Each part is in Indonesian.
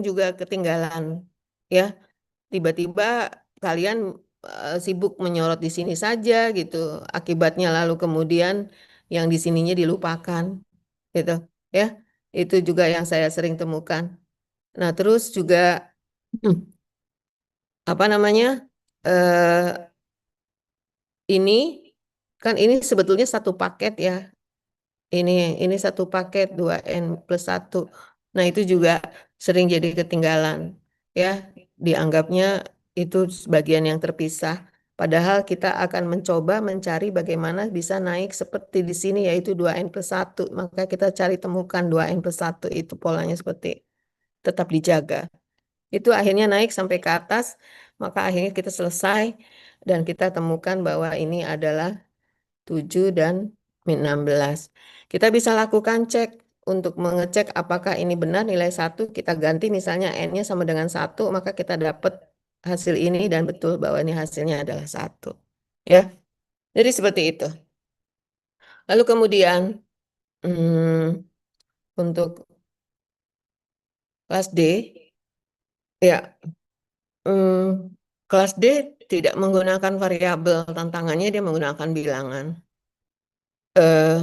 juga ketinggalan, ya. Tiba-tiba kalian sibuk menyorot di sini saja gitu. Akibatnya lalu kemudian yang di sininya dilupakan, gitu, ya. Itu juga yang saya sering temukan. Nah, terus juga apa namanya? eh ini kan ini sebetulnya satu paket ya. Ini ini satu paket 2N+1. Nah, itu juga sering jadi ketinggalan, ya. Dianggapnya itu sebagian yang terpisah. Padahal kita akan mencoba mencari bagaimana bisa naik seperti di sini yaitu 2N+1. Maka kita cari temukan 2N+1 itu polanya seperti tetap dijaga. Itu akhirnya naik sampai ke atas, maka akhirnya kita selesai dan kita temukan bahwa ini adalah 7 dan min 16. Kita bisa lakukan cek untuk mengecek apakah ini benar nilai 1, kita ganti misalnya N-nya sama dengan 1, maka kita dapat hasil ini dan betul bahwa ini hasilnya adalah 1. Ya, jadi seperti itu. Lalu kemudian untuk kelas D, ya, hmm, kelas D tidak menggunakan variabel, tantangannya dia menggunakan bilangan. Eh,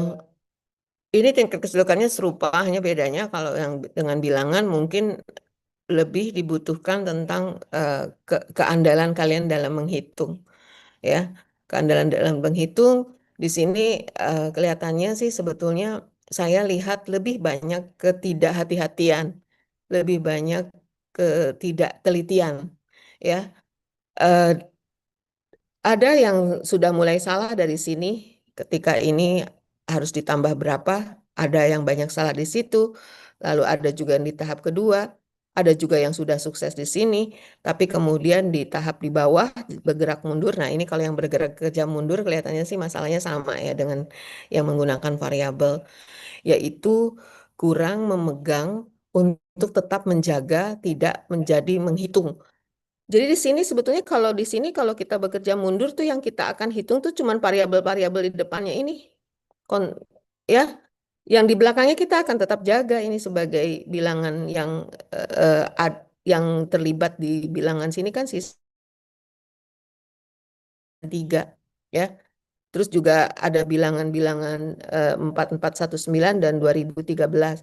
ini tingkat kesulitannya serupa, hanya bedanya kalau yang dengan bilangan mungkin lebih dibutuhkan tentang keandalan kalian dalam menghitung, ya. Keandalan dalam menghitung di sini kelihatannya sih sebetulnya saya lihat lebih banyak ketidakhati-hatian, lebih banyak ketidaktelitian, ya. Eh, ada yang sudah mulai salah dari sini ketika ini harus ditambah berapa, ada yang banyak salah di situ, lalu ada juga yang di tahap kedua, ada juga yang sudah sukses di sini, tapi kemudian di tahap di bawah bergerak mundur. Nah, ini kalau yang bergerak kerja mundur kelihatannya sih masalahnya sama ya dengan yang menggunakan variabel, yaitu kurang memegang untuk tetap menjaga tidak menjadi menghitung. Jadi di sini sebetulnya kalau di sini kalau kita bekerja mundur tuh yang kita akan hitung tuh cuman variabel-variabel di depannya ini. Kon ya, yang di belakangnya kita akan tetap jaga ini sebagai bilangan yang yang terlibat di bilangan sini kan sisa 3, ya. Terus juga ada bilangan-bilangan 4419 dan 2013.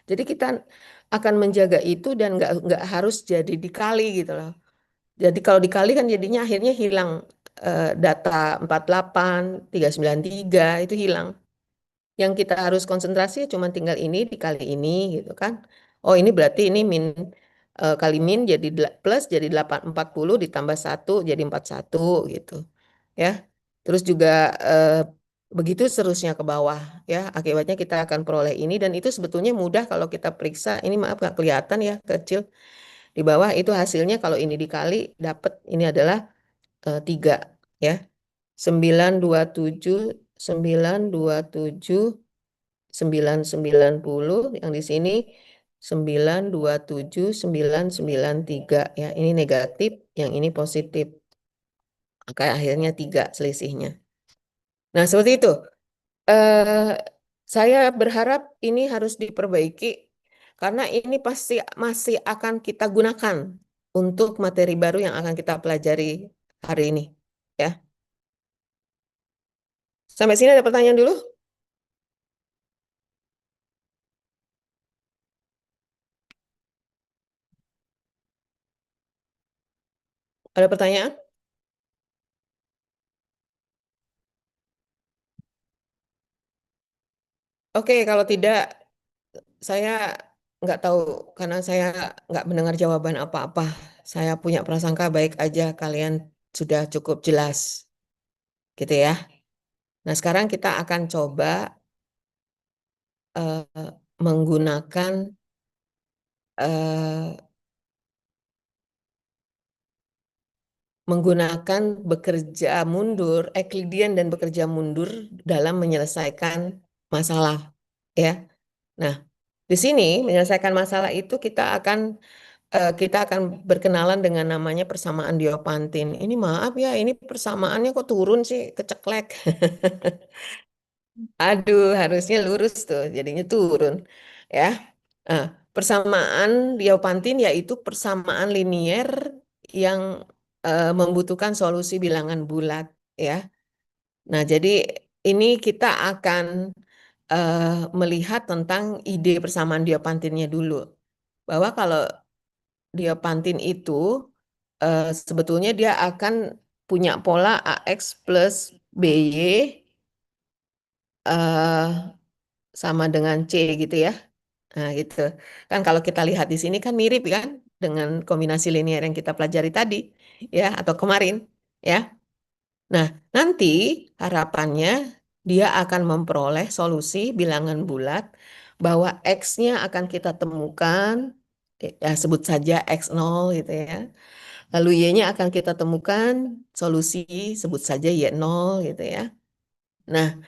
Jadi kita akan menjaga itu dan nggak harus jadi dikali gitu loh. Jadi kalau dikali kan jadinya akhirnya hilang data 48, 393 itu hilang. Yang kita harus konsentrasi cuma tinggal ini dikali ini gitu kan. Oh, ini berarti ini min kali min jadi plus jadi 840 ditambah 1 jadi 41 gitu. Ya. Terus juga begitu seterusnya ke bawah, ya. Akibatnya kita akan peroleh ini dan itu sebetulnya mudah kalau kita periksa. Ini maaf nggak kelihatan ya, kecil. Di bawah itu hasilnya kalau ini dikali dapat ini adalah 3, ya. 927, 927, 990 yang di sini 927, 993, ya. Ini negatif, yang ini positif. Maka akhirnya 3 selisihnya. Nah, seperti itu. Eh, saya berharap ini harus diperbaiki karena ini pasti masih akan kita gunakan untuk materi baru yang akan kita pelajari hari ini. Ya, sampai sini ada pertanyaan dulu? Ada pertanyaan? Oke, kalau tidak, saya nggak tahu karena saya nggak mendengar jawaban apa-apa. Saya punya prasangka baik aja kalian sudah cukup jelas, gitu ya. Nah, sekarang kita akan coba menggunakan eh, menggunakan bekerja mundur, Euclidean dan bekerja mundur dalam menyelesaikan masalah, ya. Nah, di sini menyelesaikan masalah itu kita akan berkenalan dengan namanya persamaan Diopantin. Ini maaf ya, ini persamaannya kok turun sih, keceklek. Aduh, harusnya lurus tuh, jadinya turun, ya. Nah, Persamaan Diopantin yaitu persamaan linier yang membutuhkan solusi bilangan bulat, ya. Nah, jadi ini kita akan melihat tentang ide persamaan Diopantinnya dulu. Bahwa kalau Diopantin itu sebetulnya dia akan punya pola AX plus BY eh, sama dengan C gitu ya. Nah, gitu. Kan kalau kita lihat di sini kan mirip kan dengan kombinasi linear yang kita pelajari tadi, ya, atau kemarin, ya. Nah, nanti harapannya dia akan memperoleh solusi bilangan bulat bahwa X-nya akan kita temukan, ya sebut saja X0 gitu ya. Lalu Y-nya akan kita temukan solusi, sebut saja Y0 gitu ya. Nah,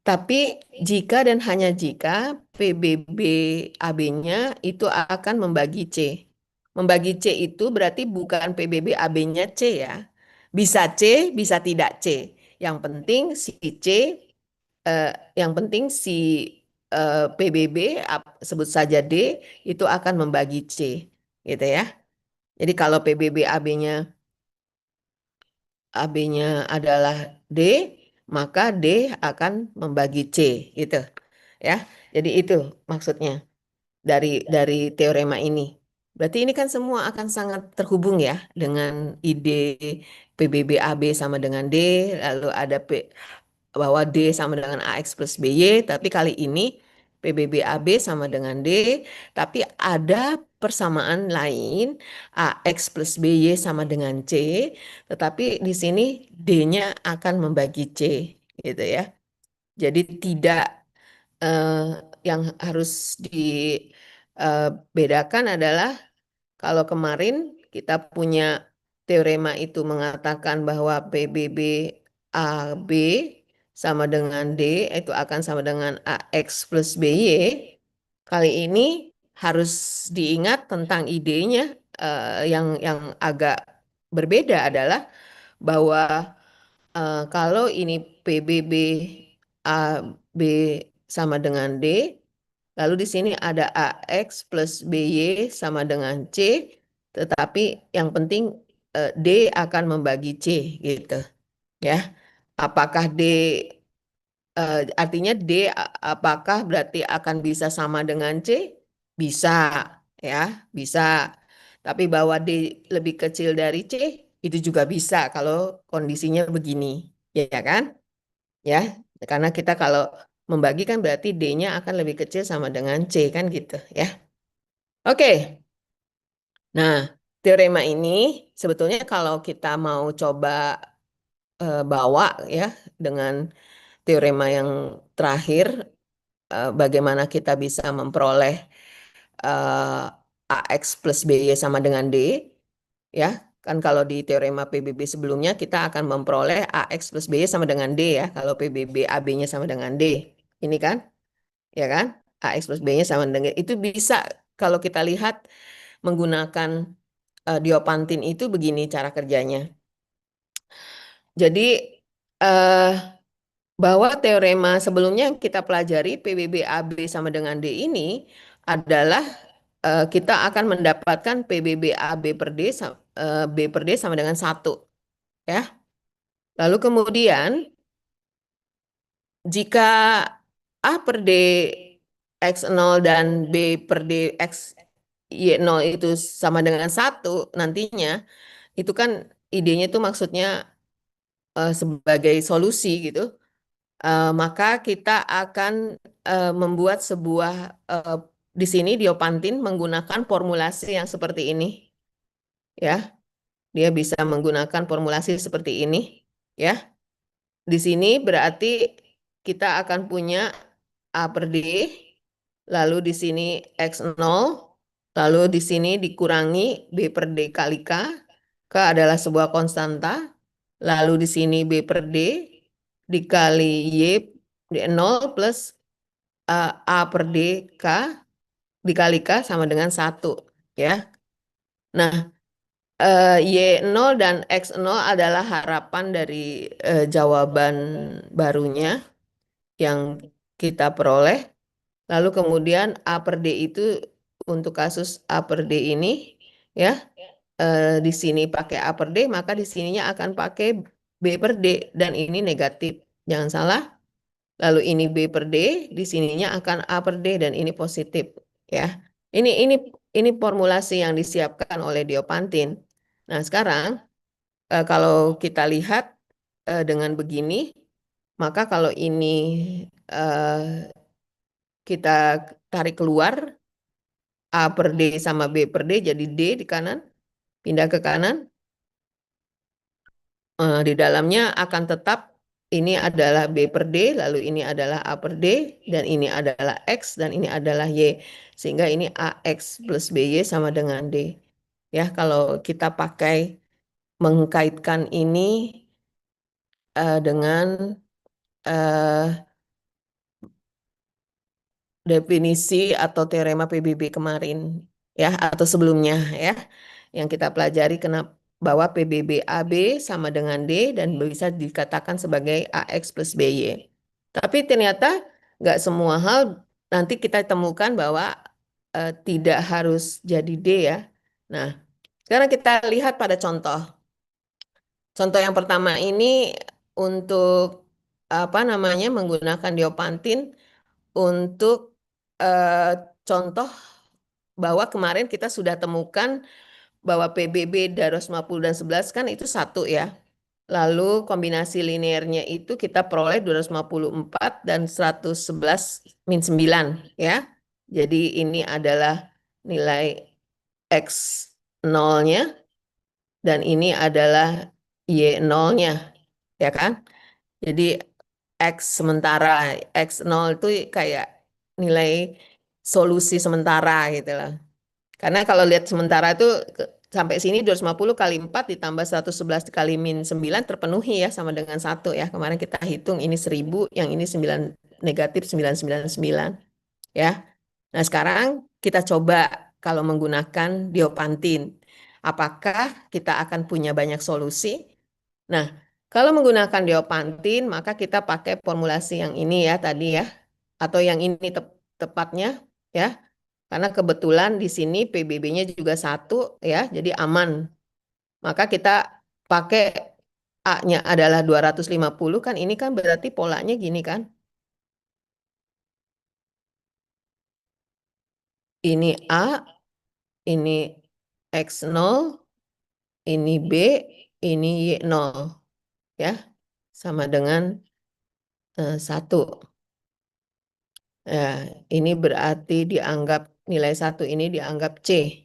tapi jika dan hanya jika PBB AB-nya itu akan membagi C. Membagi C itu berarti bukan PBB AB-nya C ya. Bisa C, bisa tidak C. Yang penting si C, eh, yang penting si PBB, sebut saja D, itu akan membagi C. Gitu ya. Jadi kalau PBB AB-nya adalah D, maka D akan membagi C gitu. Ya. Jadi itu maksudnya dari teorema ini. Berarti ini kan semua akan sangat terhubung ya dengan ide PBB AB sama dengan D, lalu ada bahwa D sama dengan AX plus BY, tapi kali ini PBB AB sama dengan D, tapi ada persamaan lain AX plus BY sama dengan C, tetapi di sini D-nya akan membagi C gitu ya. Jadi tidak eh, yang harus dibedakan adalah kalau kemarin kita punya teorema itu mengatakan bahwa PBB AB sama dengan D itu akan sama dengan AX plus BY. Kali ini harus diingat tentang idenya yang agak berbeda adalah bahwa kalau ini PBB AB sama dengan D, lalu di sini ada AX plus BY sama dengan C, tetapi yang penting D akan membagi C gitu ya. Apakah D artinya D apakah berarti akan bisa sama dengan C? Bisa ya, bisa. Tapi bahwa D lebih kecil dari C itu juga bisa kalau kondisinya begini, ya kan? Ya, karena kita kalau membagi kan berarti D-nya akan lebih kecil sama dengan C kan gitu ya. Oke. Nah, teorema ini sebetulnya kalau kita mau coba bawa ya dengan teorema yang terakhir, bagaimana kita bisa memperoleh eh, AX plus BY sama dengan D, ya. Kan kalau di teorema PBB sebelumnya kita akan memperoleh AX plus BY sama dengan D ya, kalau PBB AB-nya sama dengan D. Ini kan, ya kan? AX plus B-nya sama dengan itu bisa kalau kita lihat menggunakan diopantin itu begini cara kerjanya. Jadi eh, bahwa teorema sebelumnya yang kita pelajari PBB AB sama dengan D ini adalah kita akan mendapatkan PBB AB per D B per D sama dengan 1 ya. Lalu kemudian jika A per D X0 dan B per D X Y0 itu sama dengan 1 nantinya, itu kan idenya itu maksudnya sebagai solusi gitu. Maka kita akan membuat sebuah eh, di sini Diopantin menggunakan formulasi yang seperti ini ya. Dia bisa menggunakan formulasi seperti ini ya. Di sini berarti kita akan punya A per D, lalu di sini X0, lalu di sini dikurangi B per D kali K. K adalah sebuah konstanta, lalu di sini B per D dikali Y D 0 plus A per D K dikali K sama dengan 1 ya. Nah, Y0 dan X0 adalah harapan dari jawaban barunya yang kita peroleh. Lalu kemudian A per D itu untuk kasus A per D ini, ya, di sini pakai A per D, maka di sininya akan pakai B per D, dan ini negatif. Jangan salah. Lalu ini B per D, di sininya akan A per D, dan ini positif. Ya, ini formulasi yang disiapkan oleh Diopantin. Nah, sekarang kalau kita lihat dengan begini, maka kalau ini kita tarik keluar, A per D sama B per D jadi D di kanan, pindah ke kanan. Di dalamnya akan tetap ini adalah B per D, lalu ini adalah A per D, dan ini adalah X, dan ini adalah Y. Sehingga ini AX plus BY sama dengan D. Ya, kalau kita pakai mengkaitkan ini dengan definisi atau teorema PBB kemarin, ya, atau sebelumnya, ya, yang kita pelajari bahwa PBB AB sama dengan D dan bisa dikatakan sebagai AX plus BY. Tapi ternyata nggak semua hal nanti kita temukan bahwa tidak harus jadi D, ya. Nah, sekarang kita lihat pada contoh. Contoh yang pertama ini untuk apa namanya menggunakan Diopantin untuk eh, contoh bahwa kemarin kita sudah temukan bahwa PBB 250 dan 11 kan itu satu, ya. Lalu kombinasi linearnya itu kita peroleh 254 dan 111 min 9, ya. Jadi ini adalah nilai X nolnya dan ini adalah Y nolnya, ya kan? Jadi X sementara, X0 itu kayak nilai solusi sementara gitu lah. Karena kalau lihat sementara itu sampai sini 250 kali 4 ditambah 111 kali min 9 terpenuhi, ya, sama dengan 1, ya. Kemarin kita hitung ini 1000, yang ini 9 negatif 999, ya. Nah, sekarang kita coba kalau menggunakan Diopantin. Apakah kita akan punya banyak solusi? Nah, kalau menggunakan Diopantin, maka kita pakai formulasi yang ini, ya, tadi, ya. Atau yang ini tepatnya, ya. Karena kebetulan di sini PBB-nya juga satu, ya, jadi aman. Maka kita pakai A-nya adalah 250, kan ini kan berarti polanya gini kan. Ini A, ini X0, ini B, ini Y0, ya. Sama dengan 1. Ini berarti dianggap nilai 1 ini dianggap C.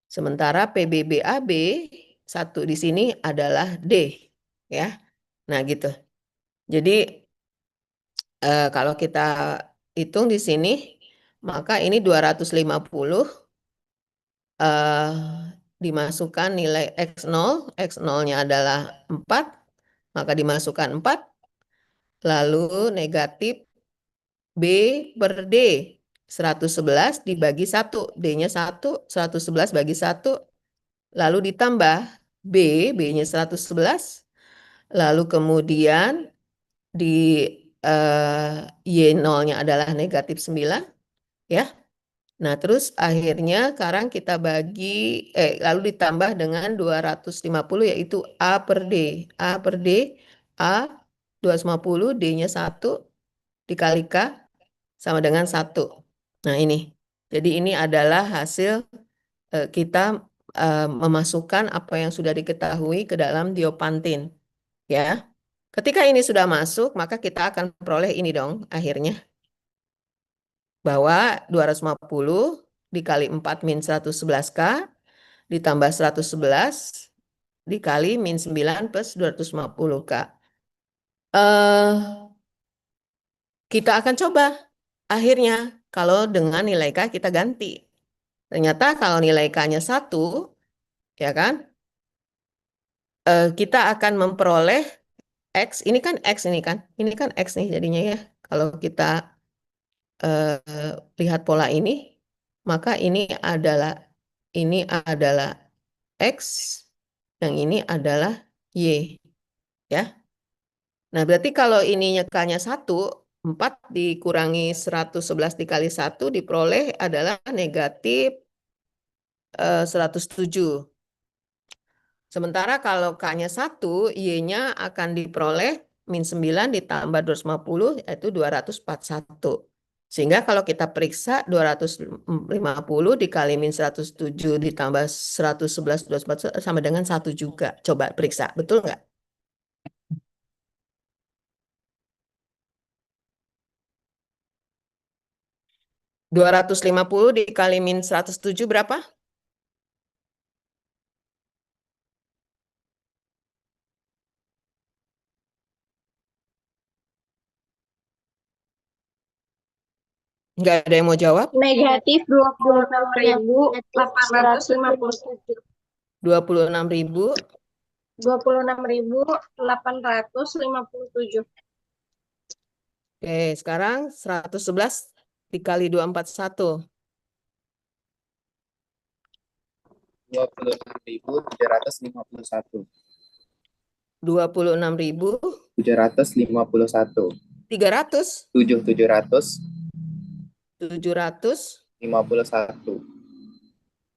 Sementara PBBAB 1 di sini adalah D, ya. Nah, gitu. Jadi kalau kita hitung di sini, maka ini 250 eh, dimasukkan nilai X0, X0-nya adalah 4, maka dimasukkan 4, lalu negatif B per D, 111 dibagi 1, D-nya 1, 111 bagi 1, lalu ditambah B, B-nya 111, lalu kemudian di Y0-nya adalah negatif 9, ya. Nah, terus akhirnya sekarang kita bagi, lalu ditambah dengan 250, yaitu A per D. A per D, A 250, D-nya 1, dikali K, sama dengan 1. Nah, ini. Jadi ini adalah hasil kita memasukkan apa yang sudah diketahui ke dalam Diopantin, ya. Ketika ini sudah masuk, maka kita akan peroleh ini dong akhirnya. Bahwa 250 dikali 4 min 111K ditambah 111 dikali min 9 plus 250K. Kita akan coba akhirnya kalau dengan nilai K kita ganti. Ternyata kalau nilai K-nya 1, ya kan, kita akan memperoleh X, ini kan X ini kan X nih jadinya, ya. Kalau kita lihat pola ini, maka ini adalah X, yang ini adalah Y, ya. Nah, berarti kalau ininya K-nya 1, 4 dikurangi 111 dikali 1 diperoleh adalah negatif 107. Sementara kalau K-nya 1, Y-nya akan diperoleh min 9 ditambah 250, yaitu 241. Sehingga kalau kita periksa 250 dikali min 107 ditambah 111, 241 sama dengan 1 juga. Coba periksa, betul nggak? 250 dikali min 107 berapa? Nggak ada yang mau jawab? Negatif 26.857. 26.000. 26.857. Oke, sekarang 111 dikali 241. 26.751. 26.300. 751. 700. 751.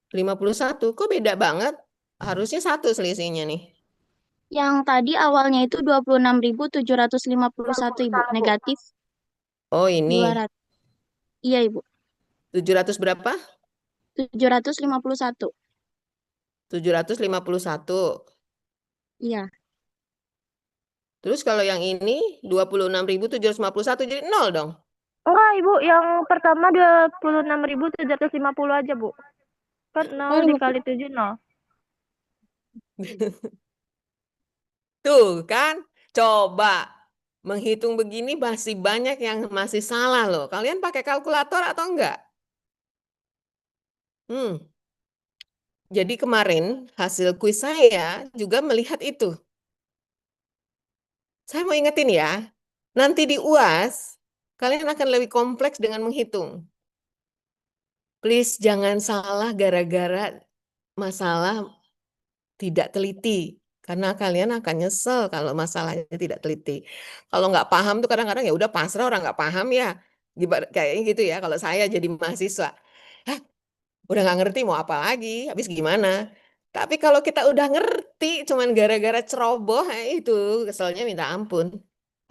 51. Kok beda banget? Harusnya 1 selisihnya nih. Yang tadi awalnya itu 26.751, Ibu. Negatif Oh, ini 200. Iya, Ibu. 700 berapa? 751. 751. Iya. Terus kalau yang ini 26.751 jadi 0 dong. Enggak, Ibu. Yang pertama 26.750 aja, Bu. Kan 0 dikali 7, 0. Tuh kan, coba menghitung begini masih banyak yang masih salah loh. Kalian pakai kalkulator atau enggak? Jadi kemarin hasil kuis saya juga melihat itu. Saya mau ingetin ya, nanti di UAS kalian akan lebih kompleks dengan menghitung. Please jangan salah gara-gara masalah tidak teliti. Karena kalian akan nyesel kalau masalahnya tidak teliti. Kalau nggak paham tuh kadang-kadang ya udah pasrah orang nggak paham ya. Kayaknya gitu ya kalau saya jadi mahasiswa. Hah, udah nggak ngerti mau apa lagi, habis gimana? Tapi kalau kita udah ngerti cuman gara-gara ceroboh, itu keselnya minta ampun.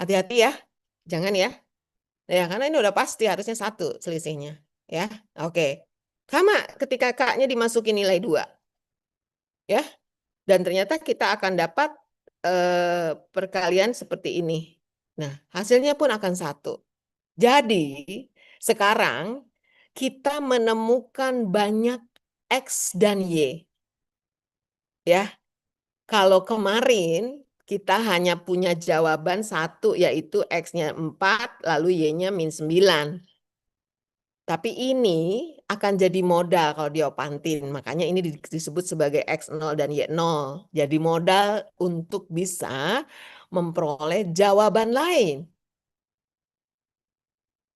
Hati-hati ya, jangan ya. Ya, karena ini udah pasti harusnya 1 selisihnya. Ya, oke. Sama ketika K-nya dimasukin nilai 2. Ya, dan ternyata kita akan dapat perkalian seperti ini. Nah, hasilnya pun akan 1. Jadi, sekarang kita menemukan banyak X dan Y. Ya, kalau kemarin kita hanya punya jawaban 1, yaitu X-nya 4, lalu Y-nya min 9. Tapi ini akan jadi modal kalau diopantin. Makanya ini disebut sebagai X0 dan Y0. Jadi modal untuk bisa memperoleh jawaban lain.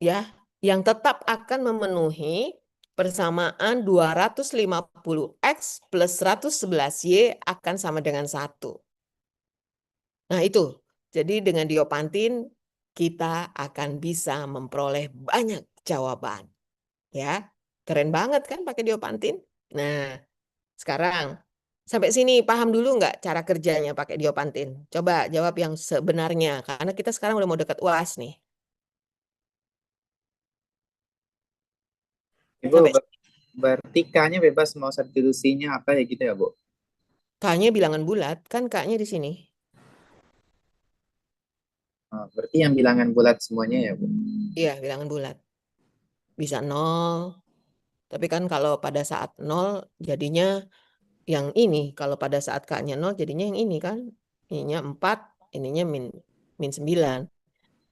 Ya, yang tetap akan memenuhi persamaan 250X plus 111Y akan sama dengan 1. Nah itu, jadi dengan diopantin kita akan bisa memperoleh banyak jawaban. Ya, keren banget kan pakai diopantin? Nah, sekarang sampai sini paham dulu nggak cara kerjanya pakai diopantin? Coba jawab yang sebenarnya, karena kita sekarang udah mau dekat UAS nih. Ibu, Sampai berarti K-nya bebas mau substitusinya apa ya gitu ya, Bu? K-nya bilangan bulat, kan K-nya di sini. Berarti yang bilangan bulat semuanya ya, Bu? Iya, bilangan bulat. Bisa 0, tapi kan kalau pada saat 0 jadinya yang ini, kalau pada saat K-nya 0 jadinya yang ini kan. Ininya 4, ininya min 9.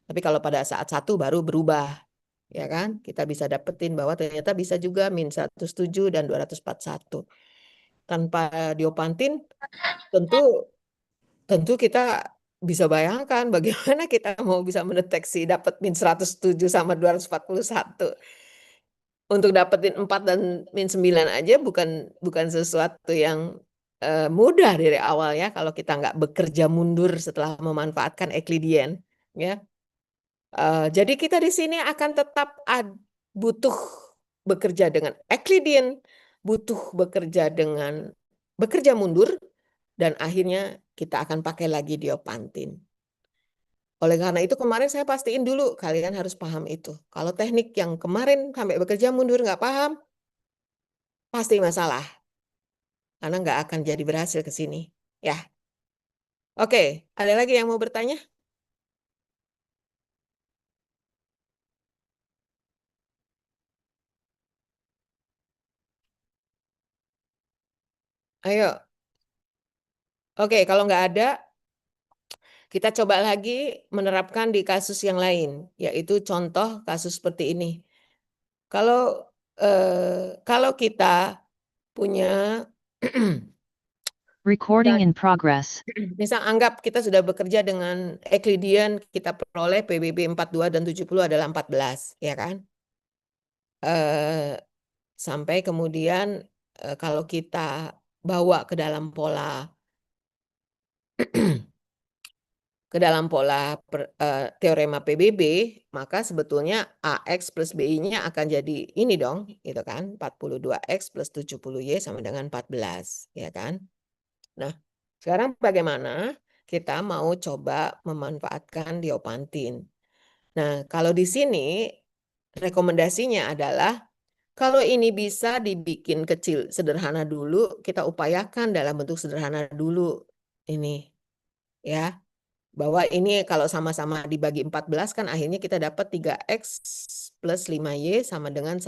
Tapi kalau pada saat 1 baru berubah. Ya kan? Kita bisa dapetin bahwa ternyata bisa juga min 107 dan 241. Tanpa diopantin, tentu kita bisa bayangkan bagaimana kita mau bisa mendeteksi dapat min 107 sama 241. Untuk dapetin 4 dan min 9 aja bukan sesuatu yang mudah dari awal ya kalau kita nggak bekerja mundur setelah memanfaatkan Euclidean. Ya. Jadi kita di sini akan tetap butuh bekerja dengan Euclidean, butuh bekerja mundur, dan akhirnya kita akan pakai lagi Diopantin. Oleh karena itu kemarin saya pastiin dulu kalian harus paham itu. Kalau teknik yang kemarin sampai bekerja mundur nggak paham, pasti masalah. Karena nggak akan jadi berhasil ke sini. Ya. Oke, ada lagi yang mau bertanya? Ayo. Oke, kalau nggak ada, kita coba lagi menerapkan di kasus yang lain, yaitu contoh kasus seperti ini. Kalau kita punya Recording in progress. misal anggap kita sudah bekerja dengan Euclidean, kita peroleh PBB 42 dan 70 adalah 14, ya kan? Sampai kemudian kalau kita bawa ke dalam pola teorema PBB, maka sebetulnya AX plus BI-nya akan jadi ini dong, gitu kan, 42X plus 70Y sama dengan 14, ya kan? Nah, sekarang bagaimana kita mau coba memanfaatkan Diopantin? Nah, kalau di sini rekomendasinya adalah kalau ini bisa dibikin kecil, sederhana dulu, kita upayakan dalam bentuk sederhana dulu ini, ya. Bahwa ini kalau sama-sama dibagi 14 kan akhirnya kita dapat 3X plus 5Y sama dengan 1,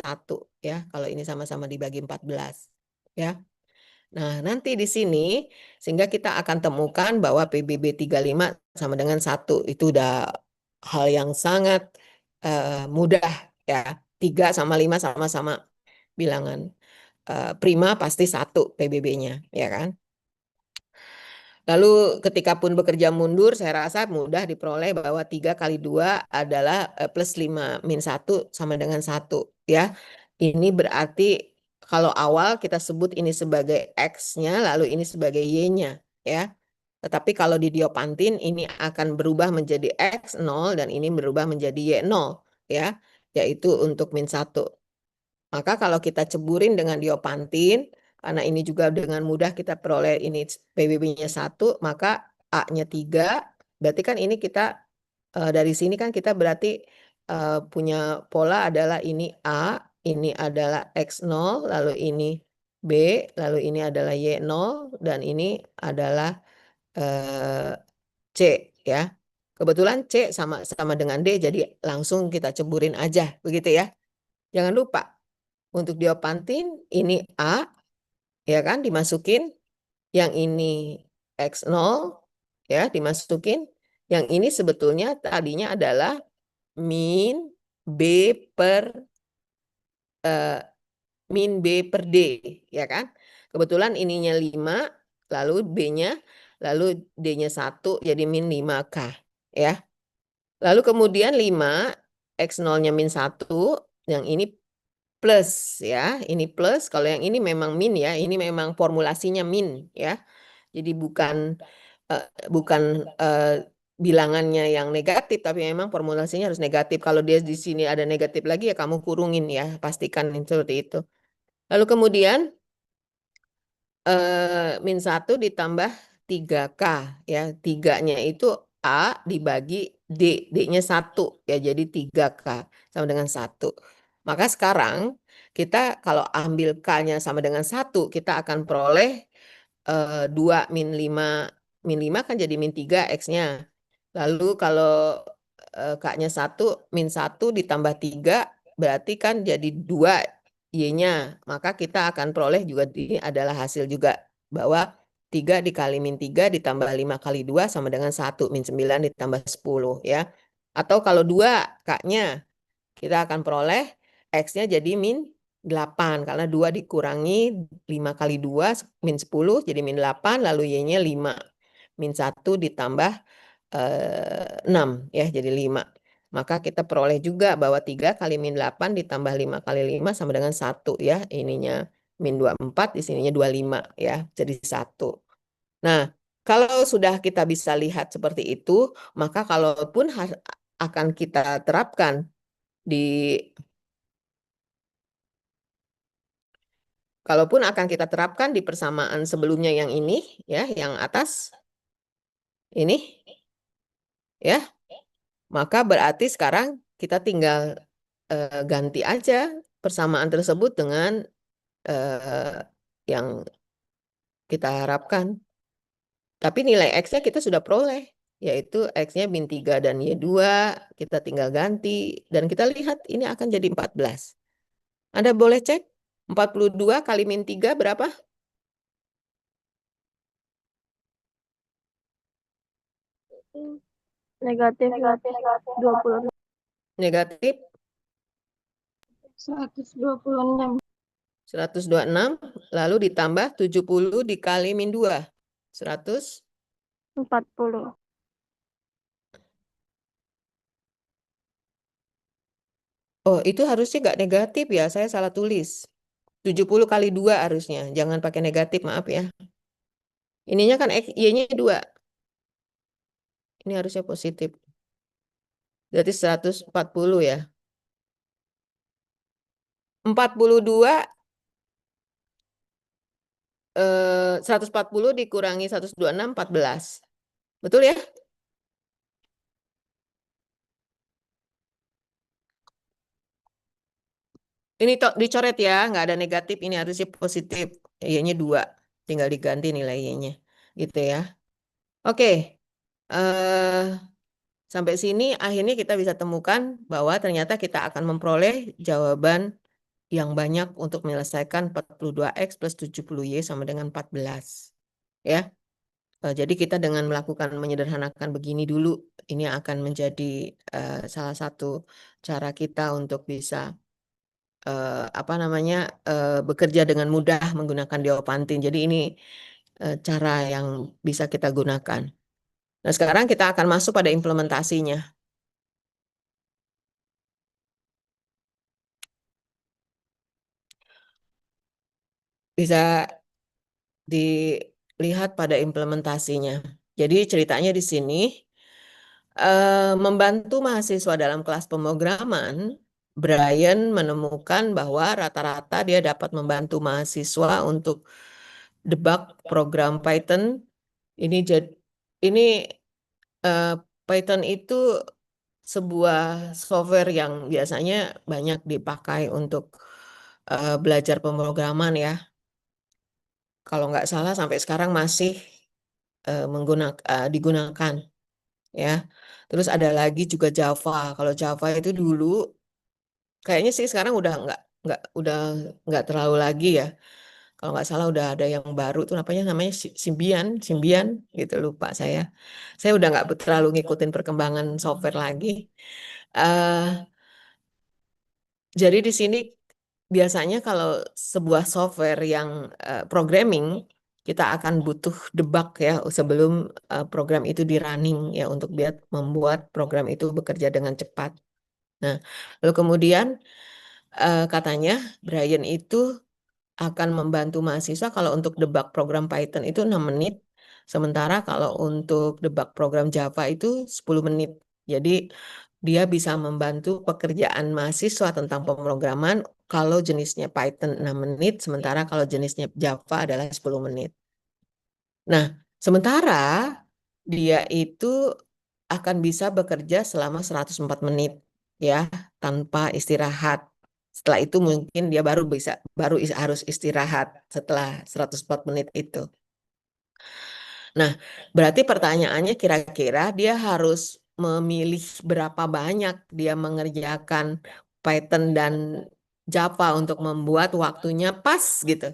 ya. Kalau ini sama-sama dibagi 14, ya. Nah, nanti di sini sehingga kita akan temukan bahwa PBB 35 sama dengan 1. Itu udah hal yang sangat mudah, ya. 3 sama 5 sama-sama bilangan prima, pasti 1 PBB-nya, ya kan? Lalu ketika pun bekerja mundur, saya rasa mudah diperoleh bahwa 3 kali 2 adalah plus 5 min 1 sama dengan 1. Ya. Ini berarti kalau awal kita sebut ini sebagai X-nya, lalu ini sebagai Y-nya. Ya. Tetapi kalau di Diopantin ini akan berubah menjadi X0 dan ini berubah menjadi Y0. Ya. Yaitu untuk min 1. Maka kalau kita ceburin dengan Diopantin, karena ini juga dengan mudah kita peroleh ini PBB-nya 1, maka A-nya 3. Berarti kan ini kita dari sini kan kita berarti punya pola adalah ini A, ini adalah X0, lalu ini B, lalu ini adalah Y0, dan ini adalah C, ya. Kebetulan C sama dengan D, jadi langsung kita ceburin aja, begitu ya. Jangan lupa, untuk Diopantin ini A, ya kan, dimasukin. Yang ini X0, ya, dimasukin. Yang ini sebetulnya tadinya adalah min B per D, ya kan. Kebetulan ininya 5, lalu B-nya, lalu D-nya 1, jadi min 5K, ya. Lalu kemudian 5, X0-nya min 1, yang ini plus, ya, ini plus. Kalau yang ini memang min, ya, ini memang formulasinya min, ya. Jadi bukan bilangannya yang negatif, tapi memang formulasinya harus negatif. Kalau dia di sini ada negatif lagi, ya kamu kurungin, ya, pastikan seperti itu. Lalu kemudian min 1 ditambah 3K, ya, 3-nya itu A dibagi D, D-nya 1, ya, jadi 3K sama dengan 1. Maka sekarang kita kalau ambil K-nya sama dengan 1, kita akan peroleh 2 min 5. Min 5 kan jadi min 3 X-nya. Lalu kalau K-nya 1, min 1 ditambah 3, berarti kan jadi 2 Y-nya. Maka kita akan peroleh juga ini adalah hasil juga. Bahwa 3 dikali min 3 ditambah 5 kali 2 sama dengan 1. Min 9 ditambah 10, ya. Atau kalau 2 K-nya, kita akan peroleh X-nya jadi min 8. Karena 2 dikurangi 5 kali 2, min 10, jadi min 8. Lalu Y-nya 5. Min 1 ditambah 6, ya, jadi 5. Maka kita peroleh juga bahwa 3 kali min 8 ditambah 5 kali 5 sama dengan 1, ya. Ininya min 24, di sininya 25, ya. Jadi 1. Nah, kalau sudah kita bisa lihat seperti itu, maka kalaupun akan kita terapkan di kalaupun akan kita terapkan di persamaan sebelumnya yang ini ya, yang atas ini ya, maka berarti sekarang kita tinggal ganti aja persamaan tersebut dengan yang kita harapkan. Tapi nilai X-nya kita sudah peroleh, yaitu X-nya min 3 dan Y2, kita tinggal ganti, dan kita lihat ini akan jadi 14. Anda boleh cek, 42 kali min 3 berapa? Negatif 26. Negatif 126. 126, lalu ditambah 70 dikali min 2. 100. 40. Oh, itu harusnya nggak negatif ya, saya salah tulis. 70 kali 2 harusnya, jangan pakai negatif, maaf ya. Ininya kan Y-nya 2. Ini harusnya positif. Berarti 140 ya. 42 140 dikurangi 126 14. Betul ya? Ini dicoret ya, nggak ada negatif, ini harusnya positif. Y-nya 2. Tinggal diganti nilai Y-nya. Gitu ya. Oke. eh Sampai sini akhirnya kita bisa temukan bahwa ternyata kita akan memperoleh jawaban yang banyak untuk menyelesaikan 42X plus 70Y sama dengan 14. Ya. Jadi kita dengan melakukan menyederhanakan begini dulu, ini akan menjadi salah satu cara kita untuk bisa bekerja dengan mudah menggunakan Diopantin. Jadi ini cara yang bisa kita gunakan. Nah, sekarang kita akan masuk pada implementasinya. Bisa dilihat pada implementasinya. Jadi ceritanya di sini membantu mahasiswa dalam kelas pemrograman, Brian menemukan bahwa rata-rata dia dapat membantu mahasiswa untuk debug program Python. Ini Python itu sebuah software yang biasanya banyak dipakai untuk belajar pemrograman ya. Kalau nggak salah sampai sekarang masih digunakan ya. Terus ada lagi juga Java. Kalau Java itu dulu kayaknya sih sekarang udah nggak terlalu lagi ya. Kalau nggak salah udah ada yang baru tuh namanya Symbian gitu, lupa saya. Saya udah nggak terlalu ngikutin perkembangan software lagi. eh jadi di sini biasanya kalau sebuah software yang programming, kita akan butuh debug ya sebelum program itu di running ya, untuk biar membuat program itu bekerja dengan cepat. Nah, lalu kemudian katanya Brian itu akan membantu mahasiswa kalau untuk debug program Python itu 6 menit, sementara kalau untuk debug program Java itu 10 menit. Jadi dia bisa membantu pekerjaan mahasiswa tentang pemrograman kalau jenisnya Python 6 menit, sementara kalau jenisnya Java adalah 10 menit. Nah, sementara dia itu akan bisa bekerja selama 104 menit ya, tanpa istirahat. Setelah itu mungkin dia harus istirahat setelah 104 menit itu. Nah, berarti pertanyaannya kira-kira dia harus memilih berapa banyak dia mengerjakan Python dan Java untuk membuat waktunya pas gitu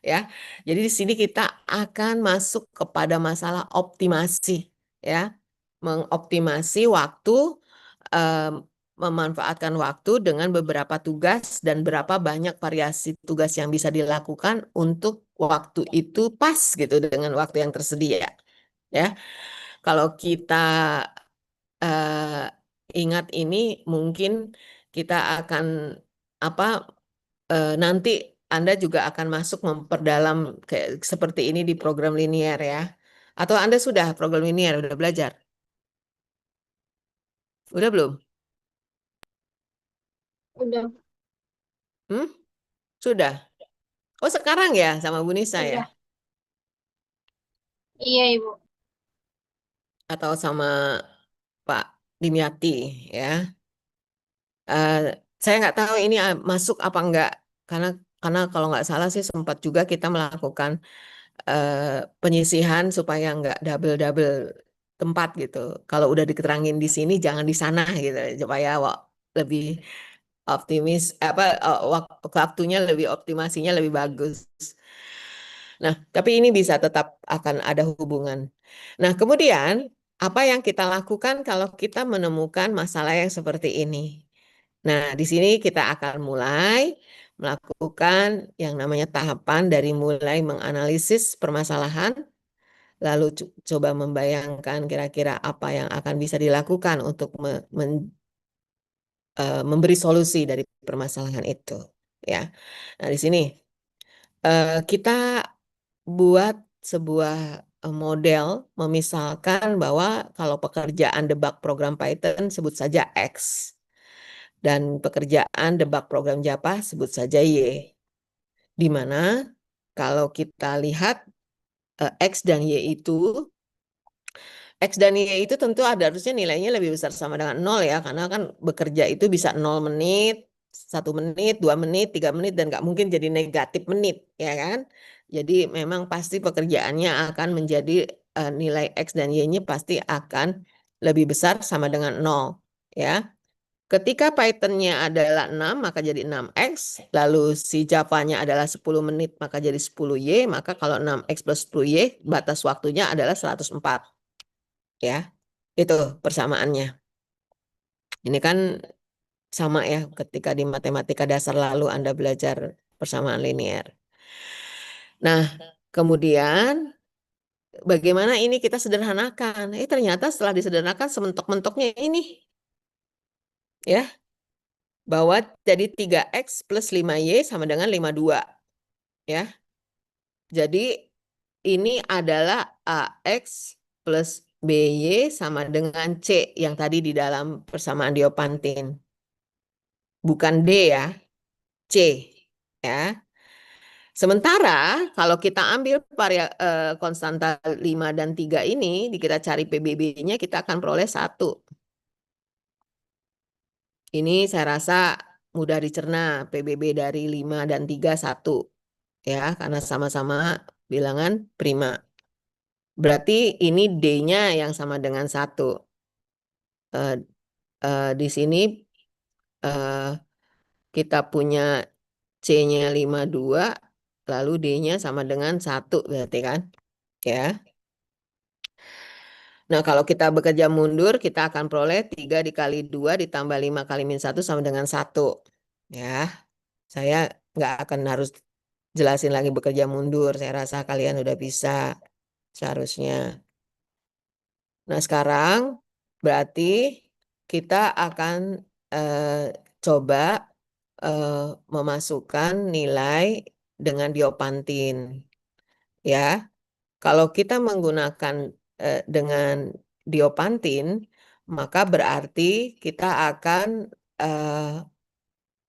ya. Jadi di sini kita akan masuk kepada masalah optimasi ya. Mengoptimasi waktu, em, memanfaatkan waktu dengan beberapa tugas dan berapa banyak variasi tugas yang bisa dilakukan untuk waktu itu pas gitu dengan waktu yang tersedia ya. Kalau kita ingat ini, mungkin kita akan apa nanti Anda juga akan masuk memperdalam kayak seperti ini di program linear ya. Atau Anda sudah program linear, udah belajar? Udah belum? Udah. Hmm? Sudah. Oh, sekarang ya sama Bu Nisa ya? Udah. Iya, Ibu. Atau sama Pak Dimyati ya? Eh, saya nggak tahu ini masuk apa enggak, karena kalau nggak salah sih sempat juga kita melakukan penyisihan supaya nggak double-double tempat gitu. Kalau udah diterangin di sini jangan di sana gitu, supaya lebih optimis apa waktunya lebih optimasinya lebih bagus. Nah, tapi ini bisa tetap akan ada hubungan. Nah, kemudian apa yang kita lakukan kalau kita menemukan masalah yang seperti ini? Nah, di sini kita akan mulai melakukan yang namanya tahapan dari mulai menganalisis permasalahan, lalu coba membayangkan kira-kira apa yang akan bisa dilakukan untuk memberi solusi dari permasalahan itu. Ya, nah di sini kita buat sebuah model memisalkan bahwa kalau pekerjaan debug program Python sebut saja X dan pekerjaan debug program Java sebut saja Y. Di mana kalau kita lihat X dan Y itu X dan Y itu tentu ada harusnya nilainya lebih besar sama dengan 0 ya, karena kan bekerja itu bisa 0 menit, 1 menit, 2 menit, 3 menit, dan nggak mungkin jadi negatif menit, ya kan? Jadi memang pasti pekerjaannya akan menjadi nilai X dan Y-nya pasti akan lebih besar sama dengan 0, ya. Ketika Python-nya adalah 6, maka jadi 6X, lalu si Java-nya adalah 10 menit, maka jadi 10Y, maka kalau 6X plus 10Y, batas waktunya adalah 104. Ya, itu persamaannya. Ini kan sama ya ketika di matematika dasar lalu Anda belajar persamaan linear. Nah, kemudian bagaimana ini kita sederhanakan? Ternyata setelah disederhanakan sementok-mentoknya ini ya, bahwa jadi 3X plus 5Y sama dengan 52 ya. Jadi ini adalah AX plus BY sama dengan C yang tadi di dalam persamaan Diopantin. Bukan D ya, C ya. Sementara kalau kita ambil konstanta 5 dan 3 ini, kita cari PBB-nya, kita akan peroleh 1. Ini saya rasa mudah dicerna, PBB dari 5 dan 3 1. Ya, karena sama-sama bilangan prima. Berarti ini D-nya yang sama dengan 1. Eh, di sini eh, kita punya C-nya 52, lalu D-nya sama dengan 1 berarti kan? Ya. Nah, kalau kita bekerja mundur, kita akan peroleh 3 dikali 2 ditambah 5 kali min 1 sama dengan 1. Ya, saya nggak akan harus jelasin lagi bekerja mundur. Saya rasa kalian udah bisa seharusnya. Nah, sekarang berarti kita akan coba memasukkan nilai dengan Diopantin. Ya, kalau kita menggunakan dengan Diopantin, maka berarti kita akan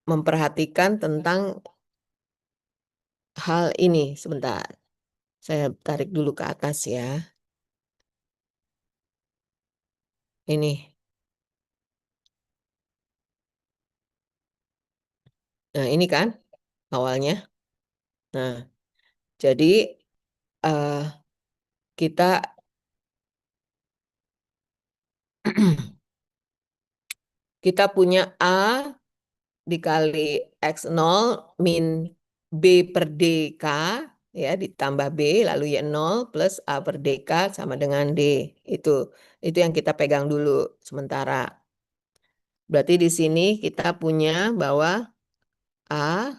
memperhatikan tentang hal ini. Sebentar, saya tarik dulu ke atas ya. Ini. Nah, ini kan awalnya. Nah, jadi eh, kita kita punya A dikali X0 min B per DK ya ditambah B lalu Y0 plus A per DK sama dengan D. Itu yang kita pegang dulu sementara. Berarti di sini kita punya bahwa A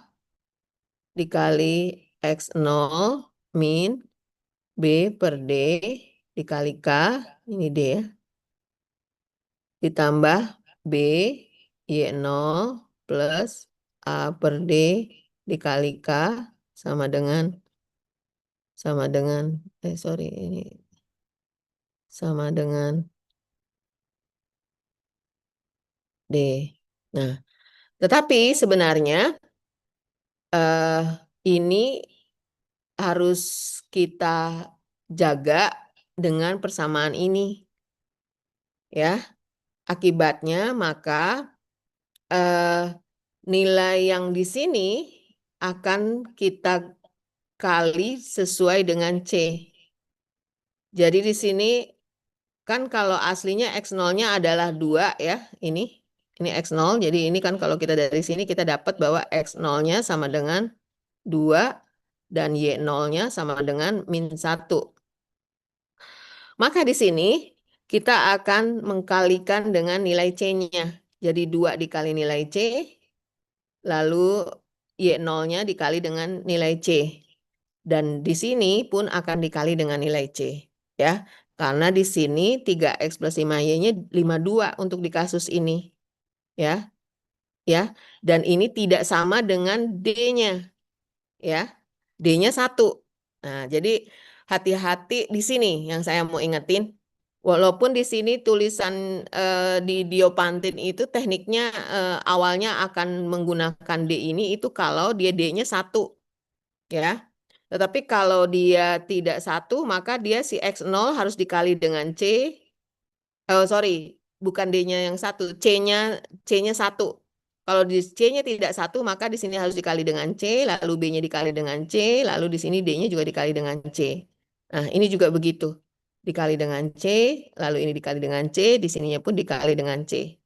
dikali X0 min B per D dikali K, ini D ya, ditambah B Y0 plus A per D dikali K sama dengan sorry ini sama dengan D. Nah, tetapi sebenarnya ini harus kita jaga dengan persamaan ini. Ya, akibatnya maka nilai yang di sini akan kita kali sesuai dengan C. Jadi di sini kan kalau aslinya X0-nya adalah 2 ya, ini X0. Jadi ini kan kalau kita dari sini kita dapat bahwa X0-nya sama dengan 2 dan Y0-nya sama dengan min 1. Maka di sini kita akan mengkalikan dengan nilai C-nya. Jadi 2 dikali nilai C, lalu Y0-nya dikali dengan nilai C. Dan di sini pun akan dikali dengan nilai C. Ya, karena di sini 3X plus 5Y-nya 52 untuk di kasus ini. Ya, dan ini tidak sama dengan D-nya. Ya, D-nya 1. Nah, jadi hati-hati di sini yang saya mau ingetin. Walaupun di sini tulisan di Diopantin itu tekniknya awalnya akan menggunakan D ini itu kalau dia D-nya 1. Ya. Tetapi kalau dia tidak 1, maka dia si X0 harus dikali dengan C. Oh, sorry, bukan D-nya yang 1, C-nya 1. Kalau di C-nya tidak 1, maka di sini harus dikali dengan C, lalu B-nya dikali dengan C, lalu di sini D-nya juga dikali dengan C. Nah, ini juga begitu. Dikali dengan C, lalu ini dikali dengan C, di sininya pun dikali dengan C.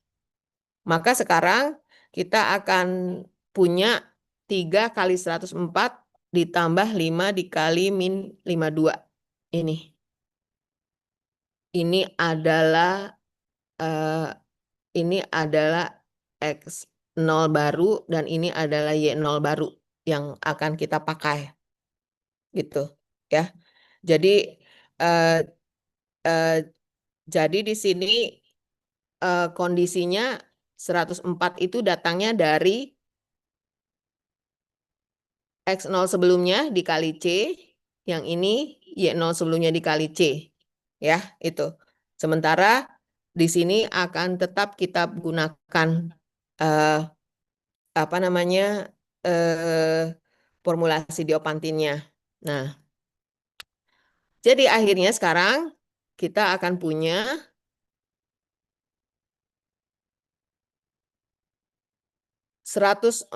Maka sekarang kita akan punya 3 kali 104 ditambah 5 dikali min 52. Ini adalah X0 baru dan ini adalah Y0 baru yang akan kita pakai. Gitu ya. Jadi jadi di sini kondisinya 104 itu datangnya dari X0 sebelumnya dikali C, yang ini Y0 sebelumnya dikali C. Ya, itu. Sementara di sini akan tetap kita gunakan formulasi Diopantinnya. Nah, jadi akhirnya sekarang kita akan punya 104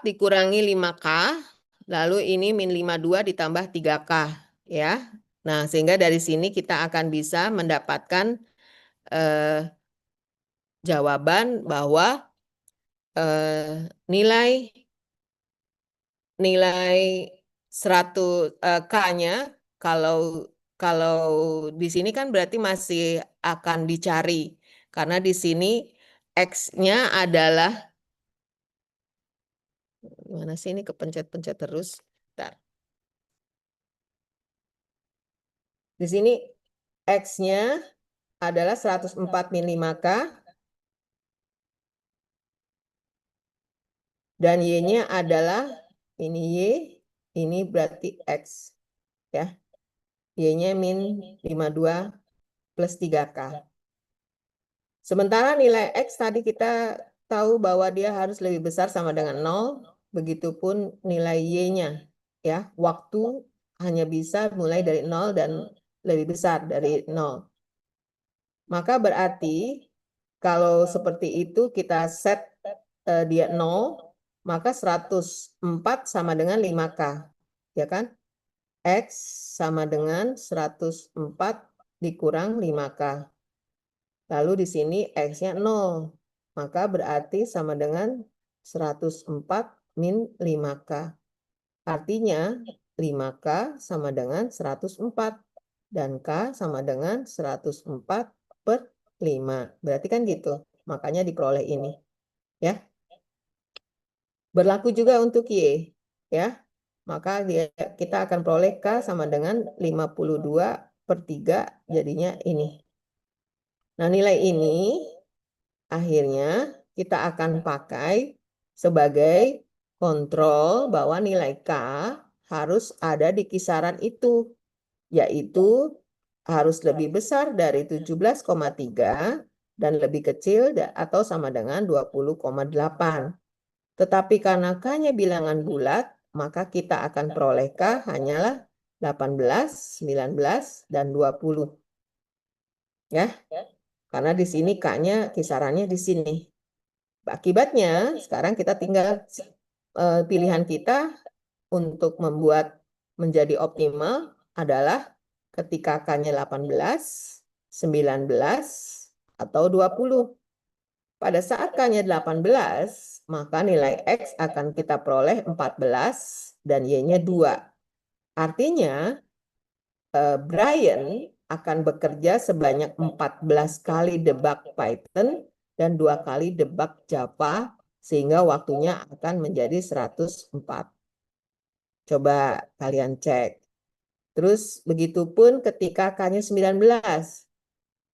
dikurangi 5K, lalu ini min 52 ditambah 3K. Ya. Nah, sehingga dari sini kita akan bisa mendapatkan jawaban bahwa nilai 100 K-nya kalau di sini kan berarti masih akan dicari karena di sini X-nya adalah mana sih ini kepencet-pencet terus. Bentar. Di sini X-nya adalah 104 min 5K dan Y-nya adalah ini Y, ini berarti X. Ya. Y-nya min 52 plus 3K. Sementara nilai X tadi kita tahu bahwa dia harus lebih besar sama dengan 0, begitupun nilai Y-nya. Ya, waktu hanya bisa mulai dari 0 dan lebih besar dari 0. Maka berarti kalau seperti itu kita set dia 0, maka 104 sama dengan 5K. Ya kan? X sama dengan 104 dikurang 5K. Lalu di sini X-nya 0. Maka berarti sama dengan 104 min 5K. Artinya 5K sama dengan 104. Dan K sama dengan 104 per 5. Berarti kan gitu. Makanya diperoleh ini. Ya. Berlaku juga untuk Y. Ya. Maka kita akan peroleh K sama dengan 52 per 3. Jadinya ini. Nah, nilai ini akhirnya kita akan pakai sebagai kontrol bahwa nilai K harus ada di kisaran itu, yaitu harus lebih besar dari 17,3 dan lebih kecil atau sama dengan 20,8. Tetapi karena K-nya bilangan bulat, maka kita akan peroleh K hanyalah 18, 19, dan 20. Ya, karena di sini K-nya kisarannya di sini. Akibatnya, sekarang kita tinggal pilihan kita untuk membuat menjadi optimal adalah ketika K-nya 18, 19, atau 20. Pada saat K-nya 18, maka nilai X akan kita peroleh 14 dan Y-nya 2. Artinya, Brian akan bekerja sebanyak 14 kali debug Python dan 2 kali debug Java, sehingga waktunya akan menjadi 104. Coba kalian cek. Terus begitupun ketika K-nya 19,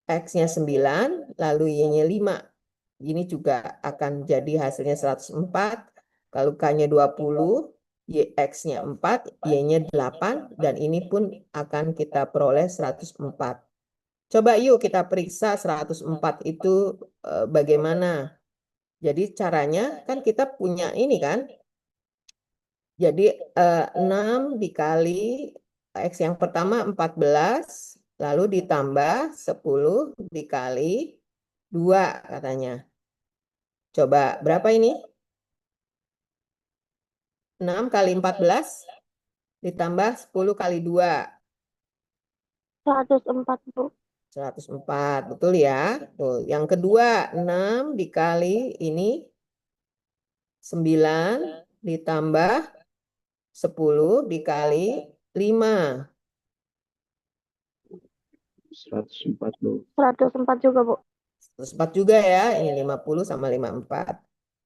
X-nya 9, lalu Y-nya 5. Ini juga akan jadi hasilnya 104. Kalau K-nya 20, X-nya 4, Y-nya 8, dan ini pun akan kita peroleh 104. Coba yuk kita periksa 104 itu bagaimana. Jadi caranya kan kita punya ini kan. Jadi 6 dikali X yang pertama 14, lalu ditambah 10 dikali 2 katanya. Coba berapa ini? 6 kali 14 ditambah 10 kali 2. 104, Bu. 104, betul ya. Tuh, yang kedua 6 dikali ini 9 ditambah 10 dikali 5. 104, Bu. 104 juga, Bu. 104 juga ya. Ini 50 sama 54.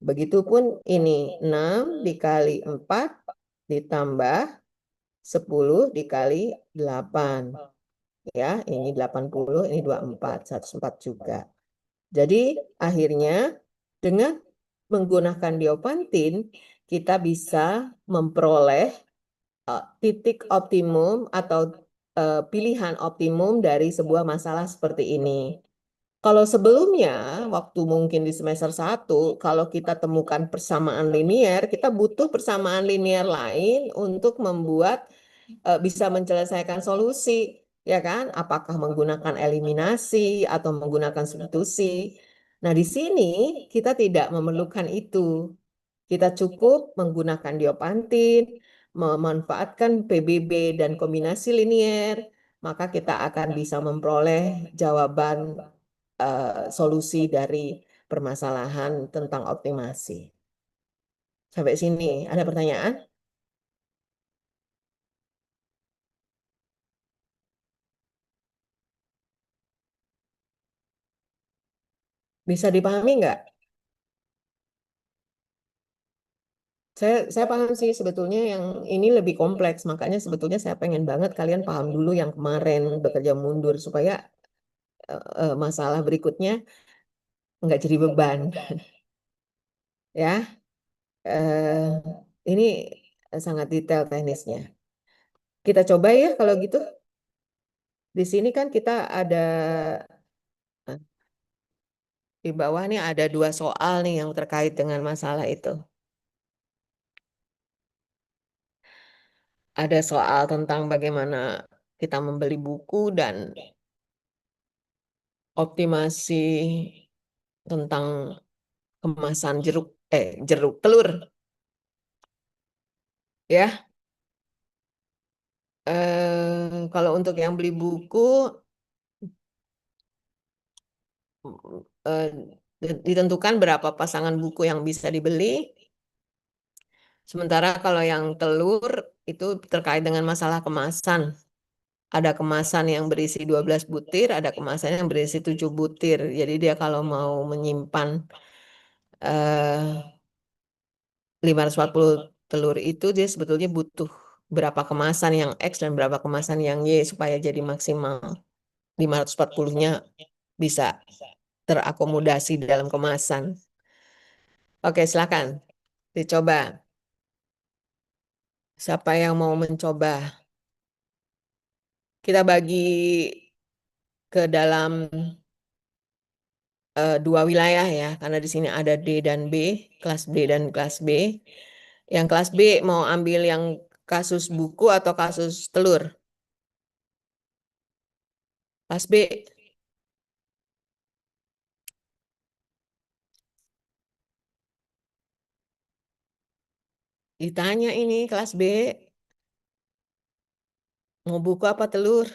Begitupun ini 6 dikali 4 ditambah 10 dikali 8. Ya, ini 80, ini 24, 104 juga. Jadi akhirnya dengan menggunakan Diopantin kita bisa memperoleh titik optimum atau pilihan optimum dari sebuah masalah seperti ini. Kalau sebelumnya, waktu mungkin di semester 1, kalau kita temukan persamaan linier, kita butuh persamaan linier lain untuk membuat bisa menyelesaikan solusi, ya kan? Apakah menggunakan eliminasi atau menggunakan substitusi. Nah, di sini kita tidak memerlukan itu. Kita cukup menggunakan Diopantin, memanfaatkan PBB dan kombinasi linier, maka kita akan bisa memperoleh jawaban solusi dari permasalahan tentang optimasi. Sampai sini, ada pertanyaan? Bisa dipahami nggak? Saya paham sih sebetulnya yang ini lebih kompleks, makanya sebetulnya saya pengen banget kalian paham dulu yang kemarin bekerja mundur supaya masalah berikutnya nggak jadi beban. Ya, ini sangat detail teknisnya. Kita coba ya kalau gitu. Di sini kan kita ada di bawah nih ada 2 soal nih yang terkait dengan masalah itu. Ada soal tentang bagaimana kita membeli buku dan optimasi tentang kemasan jeruk telur. Ya. Kalau untuk yang beli buku eh, ditentukan berapa pasangan buku yang bisa dibeli. Sementara kalau yang telur itu terkait dengan masalah kemasan. Ada kemasan yang berisi 12 butir, ada kemasan yang berisi 7 butir. Jadi dia kalau mau menyimpan 540 telur itu dia sebetulnya butuh berapa kemasan yang X dan berapa kemasan yang Y supaya jadi maksimal 540-nya bisa terakomodasi dalam kemasan. Oke, silakan dicoba. Siapa yang mau mencoba? Kita bagi ke dalam dua wilayah ya, karena di sini ada D dan B, kelas D dan kelas B. Yang kelas B mau ambil yang kasus buku atau kasus telur? Kelas B. Ditanya ini kelas B, mau buku apa telur?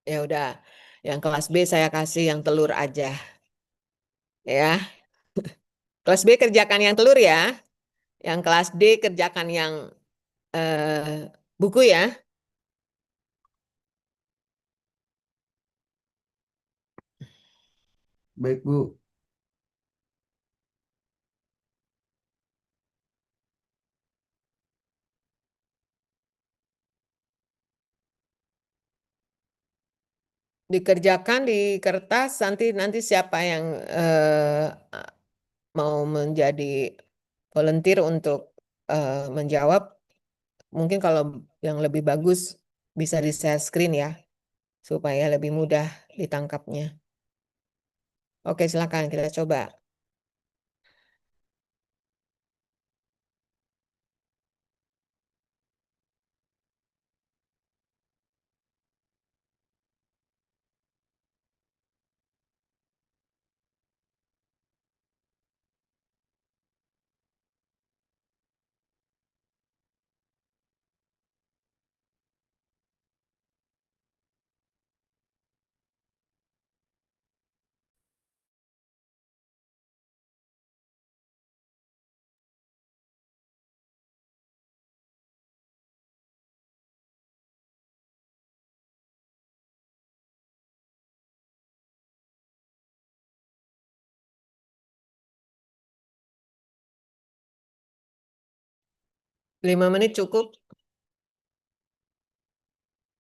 Ya udah, yang kelas B saya kasih yang telur aja. Ya, kelas B kerjakan yang telur ya. Yang kelas D kerjakan yang buku ya. Baik, Bu. Dikerjakan di kertas, nanti siapa yang mau menjadi volunteer untuk menjawab, mungkin kalau yang lebih bagus bisa di share screen ya, supaya lebih mudah ditangkapnya. Oke, silakan kita coba. Lima menit cukup.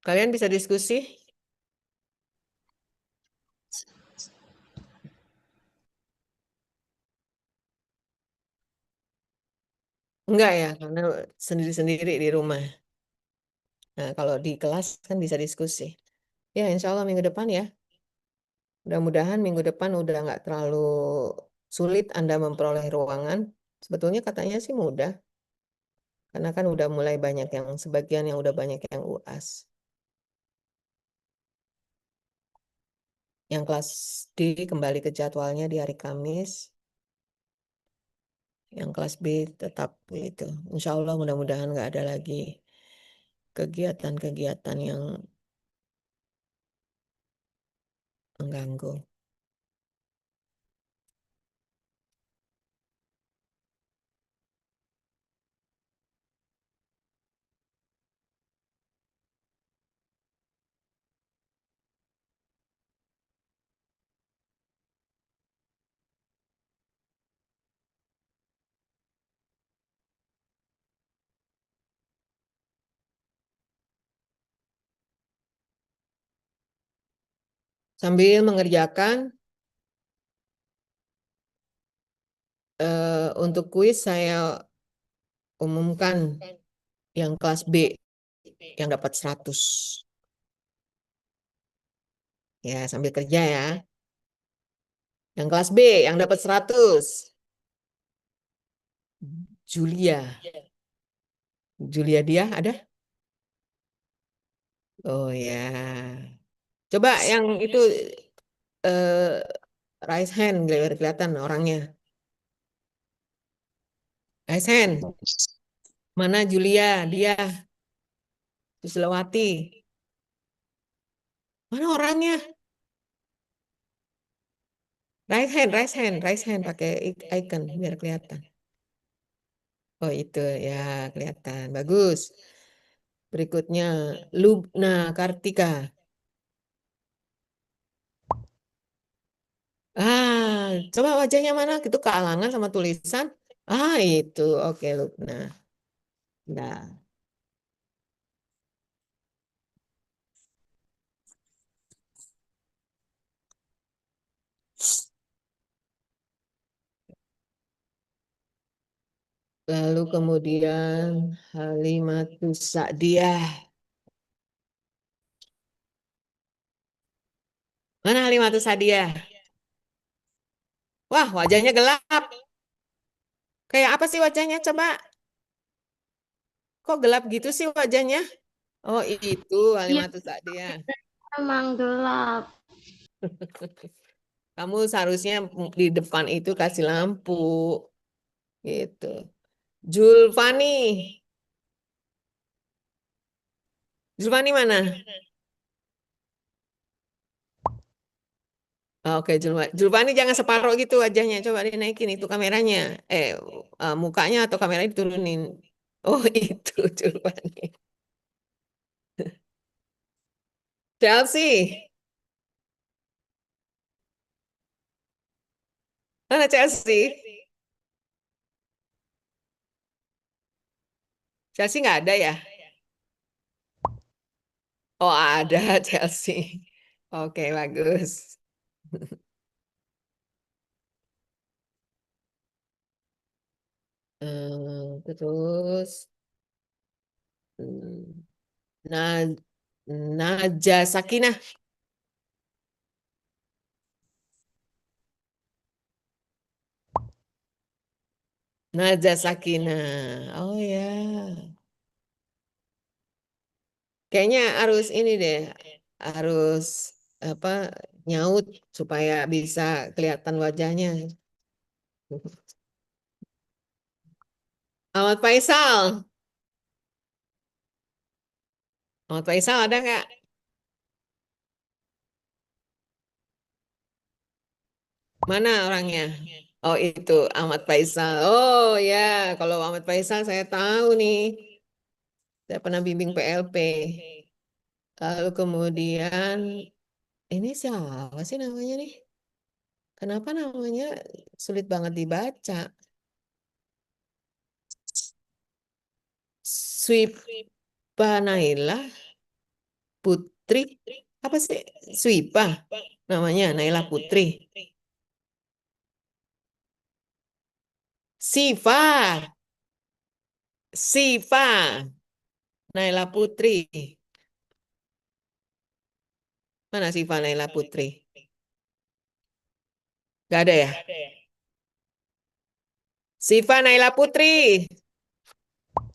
Kalian bisa diskusi? Enggak ya, karena sendiri-sendiri di rumah. Nah, kalau di kelas kan bisa diskusi. Ya, insya Allah minggu depan ya. Mudah-mudahan minggu depan udah nggak terlalu sulit Anda memperoleh ruangan. Sebetulnya katanya sih mudah. Karena kan udah mulai banyak yang, sebagian yang udah banyak yang UAS. Yang kelas D kembali ke jadwalnya di hari Kamis. Yang kelas B tetap itu. Insya Allah mudah-mudahan nggak ada lagi kegiatan-kegiatan yang mengganggu. Sambil mengerjakan, untuk kuis saya umumkan yang kelas B yang dapat 100. Ya, sambil kerja ya. Yang kelas B yang dapat 100. Julia. Julia dia ada? Oh ya. Coba yang itu eh, raise hand biar kelihatan orangnya. Raise hand. Mana Julia? Dia Susilawati. Mana orangnya? Raise hand pakai icon biar kelihatan. Oh itu ya kelihatan. Bagus. Berikutnya Lubna Kartika. Coba wajahnya mana? Itu kealangan sama tulisan. Itu. Oke, Lubna. Nah, lalu kemudian Halimatus Sa'diyah. Mana Halimatus Sadiah? Wah, wajahnya gelap. Kayak apa sih wajahnya? Coba. Kok gelap gitu sih wajahnya? Oh, itu Iya, Halimatus Sadiah. Emang gelap. Kamu seharusnya di depan itu kasih lampu. Gitu. Julfani. Julfani mana? Oke, Julfani jangan separuh gitu wajahnya. Coba dinaikin itu kameranya. Mukanya atau kameranya diturunin. Oh, itu Julfani. Chelsea. Mana Chelsea? Chelsea nggak ada ya? Oh, ada Chelsea. Oke, bagus. Terus, hmm, nah, Najah Sakinah. Najah Sakinah. Oh ya. Kayaknya harus ini deh. Harus apa nyaut supaya bisa kelihatan wajahnya. Ahmad Faisal. Ahmad Faisal ada nggak? Mana orangnya? Oh itu Ahmad Faisal. Oh ya, kalau Ahmad Faisal saya tahu nih. Saya pernah bimbing PLP. Lalu kemudian ini siapa sih namanya nih? Kenapa namanya sulit banget dibaca? Swipa Naila Putri. Apa sih? Swipa namanya Naila Putri. Siva. Siva Naila Putri. Mana Siva Naila Putri? Gak ada ya? Siva Naila Putri.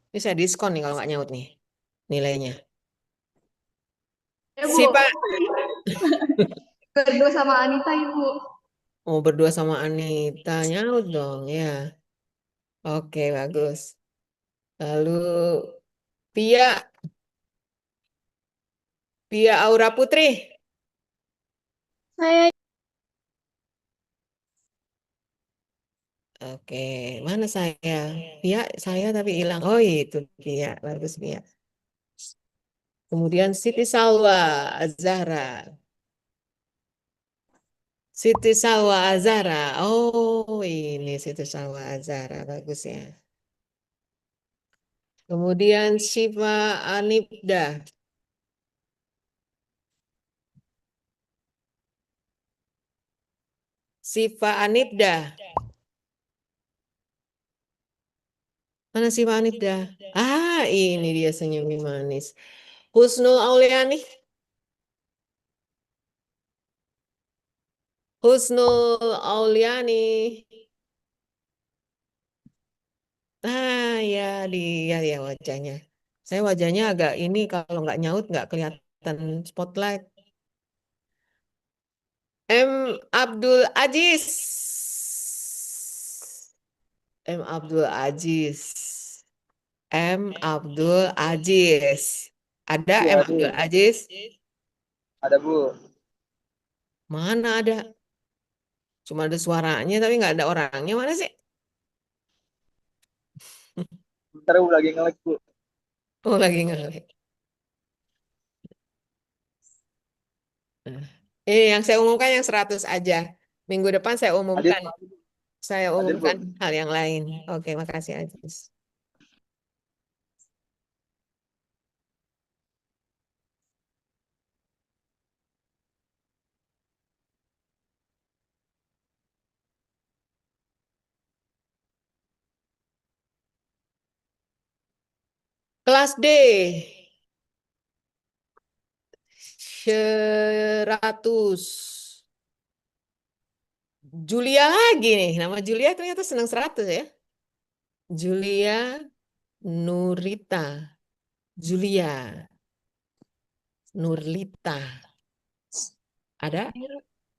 Ini saya diskon nih kalau nggak nyaut nih nilainya. Ya, Bu. Siva. Berdua sama Anita, Ibu. Oh, berdua sama Anita. Nyaut dong, ya. Oke, bagus. Lalu Pia, Pia Aura Putri. saya Oke, mana saya? Pia, saya tapi hilang. Oh, itu Pia. Bagus, Pia. Kemudian Siti Salwa Azhara. Siti Salwa Azhara. Oh, ini Siti Salwa Azhara. Bagus ya. Kemudian Syifa Anibda. Syifa Anibda. Mana Syifa Anibda? Ah, ini dia senyum manis. Husnul Auliani. Husnul Auliani. Ah, ya dia ya wajahnya. Saya wajahnya agak ini kalau nggak nyaut nggak kelihatan spotlight. M. Abdul Aziz. M. Abdul Aziz. M. Abdul Aziz. Ada Iya, M. Bu. Abdul Aziz? Ada, Bu. Mana ada? Cuma ada suaranya tapi nggak ada orangnya. Mana sih? Bentar, Bu, lagi nge-lag, Bu. Oh, lagi ngelik. Nah, ini yang saya umumkan yang 100 aja. Minggu depan saya Hadir, umumkan. Saya hadir, Bu. umumkan hal yang lain. Oke, makasih Aziz. Kelas D. 100. Julia lagi nih. Nama Julia ternyata senang 100 ya. Julia Nurita. Julia Nurlita. Ada? Hadir.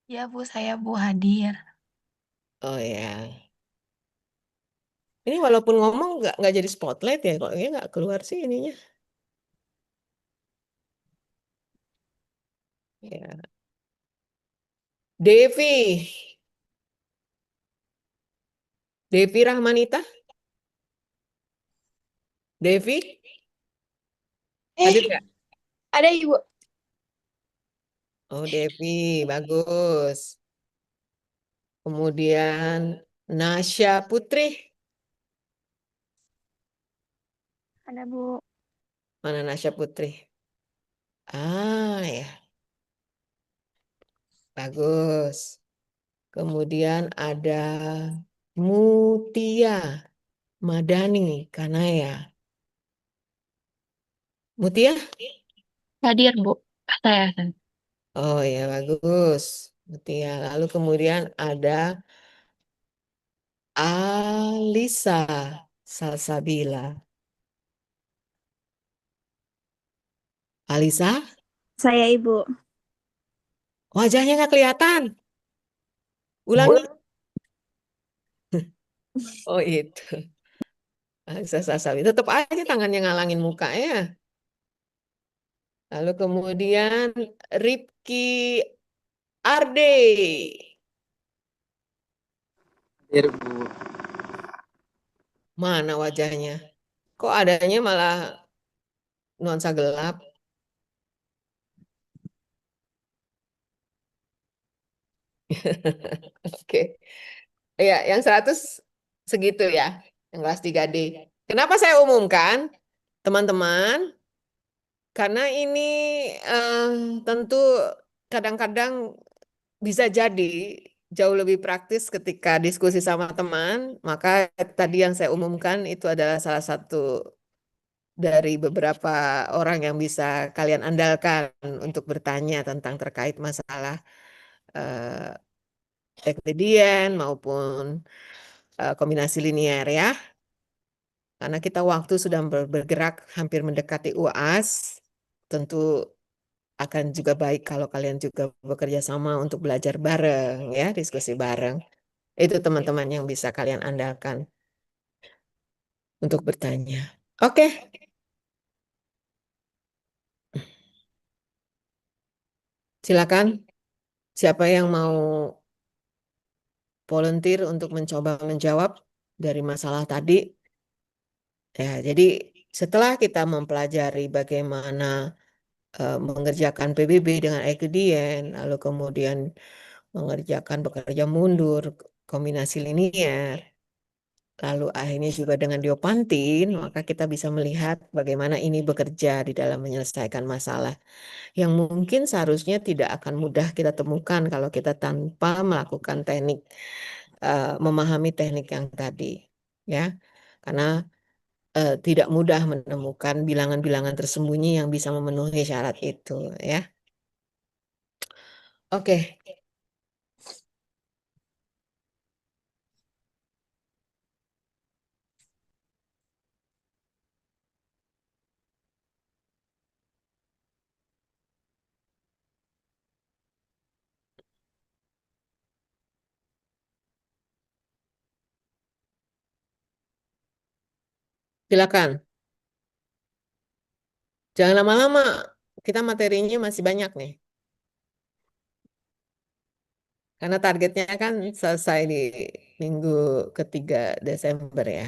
Ya Bu, saya Bu hadir. Oh ya. Ini walaupun ngomong nggak jadi spotlight ya. Kok ini nggak keluar sih ininya. Ya. Devi. Devi Rahmanita. Devi. Hadir nggak? Ada Ibu. Oh Devi. Bagus. Kemudian Nasya Putri. Ada Bu. Mana Nasya Putri? Ah ya. Bagus. Kemudian ada Mutia Madani Kanaya. Mutia? Hadir Bu. Saya. Oh ya bagus. Mutia. Lalu kemudian ada Alisa Salsabila. Alisa? Saya Ibu. Wajahnya nggak kelihatan. Ulangi. Oh itu. Alisa Salsabila. Tetap aja tangannya ngalangin mukanya. Lalu kemudian Ripki Arde. Hadir Bu. Mana wajahnya? Kok adanya malah nuansa gelap? Oke. Ya, yang 100 segitu ya. Yang kelas 3D. Kenapa saya umumkan, teman-teman? Karena ini eh, tentu kadang-kadang bisa jadi jauh lebih praktis ketika diskusi sama teman. Maka tadi yang saya umumkan itu adalah salah satu dari beberapa orang yang bisa kalian andalkan untuk bertanya tentang terkait masalah eh, Euclidean maupun kombinasi linier ya. Karena kita waktu sudah bergerak hampir mendekati UAS, tentu akan juga baik kalau kalian juga bekerja sama untuk belajar bareng ya, diskusi bareng. Itu teman-teman yang bisa kalian andalkan untuk bertanya. Oke, silakan. Siapa yang mau volunteer untuk mencoba menjawab dari masalah tadi? Ya, jadi setelah kita mempelajari bagaimana mengerjakan PBB dengan Euclidean, lalu kemudian mengerjakan bekerja mundur, kombinasi linier, lalu akhirnya juga dengan Diopantin, maka kita bisa melihat bagaimana ini bekerja di dalam menyelesaikan masalah yang mungkin seharusnya tidak akan mudah kita temukan kalau kita tanpa melakukan teknik, memahami teknik yang tadi, ya, karena tidak mudah menemukan bilangan-bilangan tersembunyi yang bisa memenuhi syarat itu, ya. Oke, silakan. Jangan lama-lama, kita materinya masih banyak nih. Karena targetnya kan selesai di minggu ketiga Desember ya.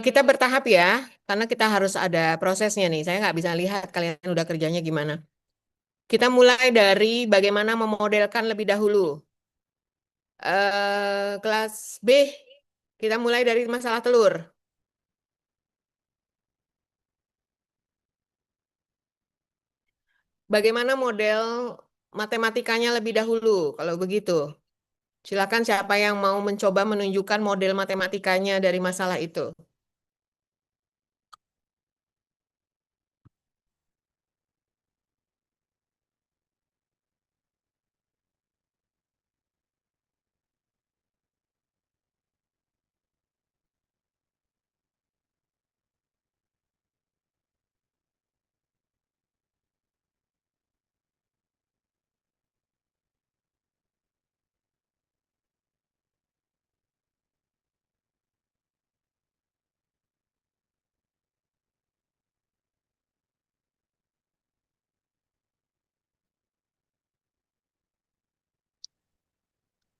Kita bertahap ya, karena kita harus ada prosesnya nih. Saya nggak bisa lihat kalian udah kerjanya gimana. Kita mulai dari bagaimana memodelkan lebih dahulu. Kelas B, kita mulai dari masalah telur. Bagaimana model matematikanya lebih dahulu, kalau begitu? Silakan siapa yang mau mencoba menunjukkan model matematikanya dari masalah itu.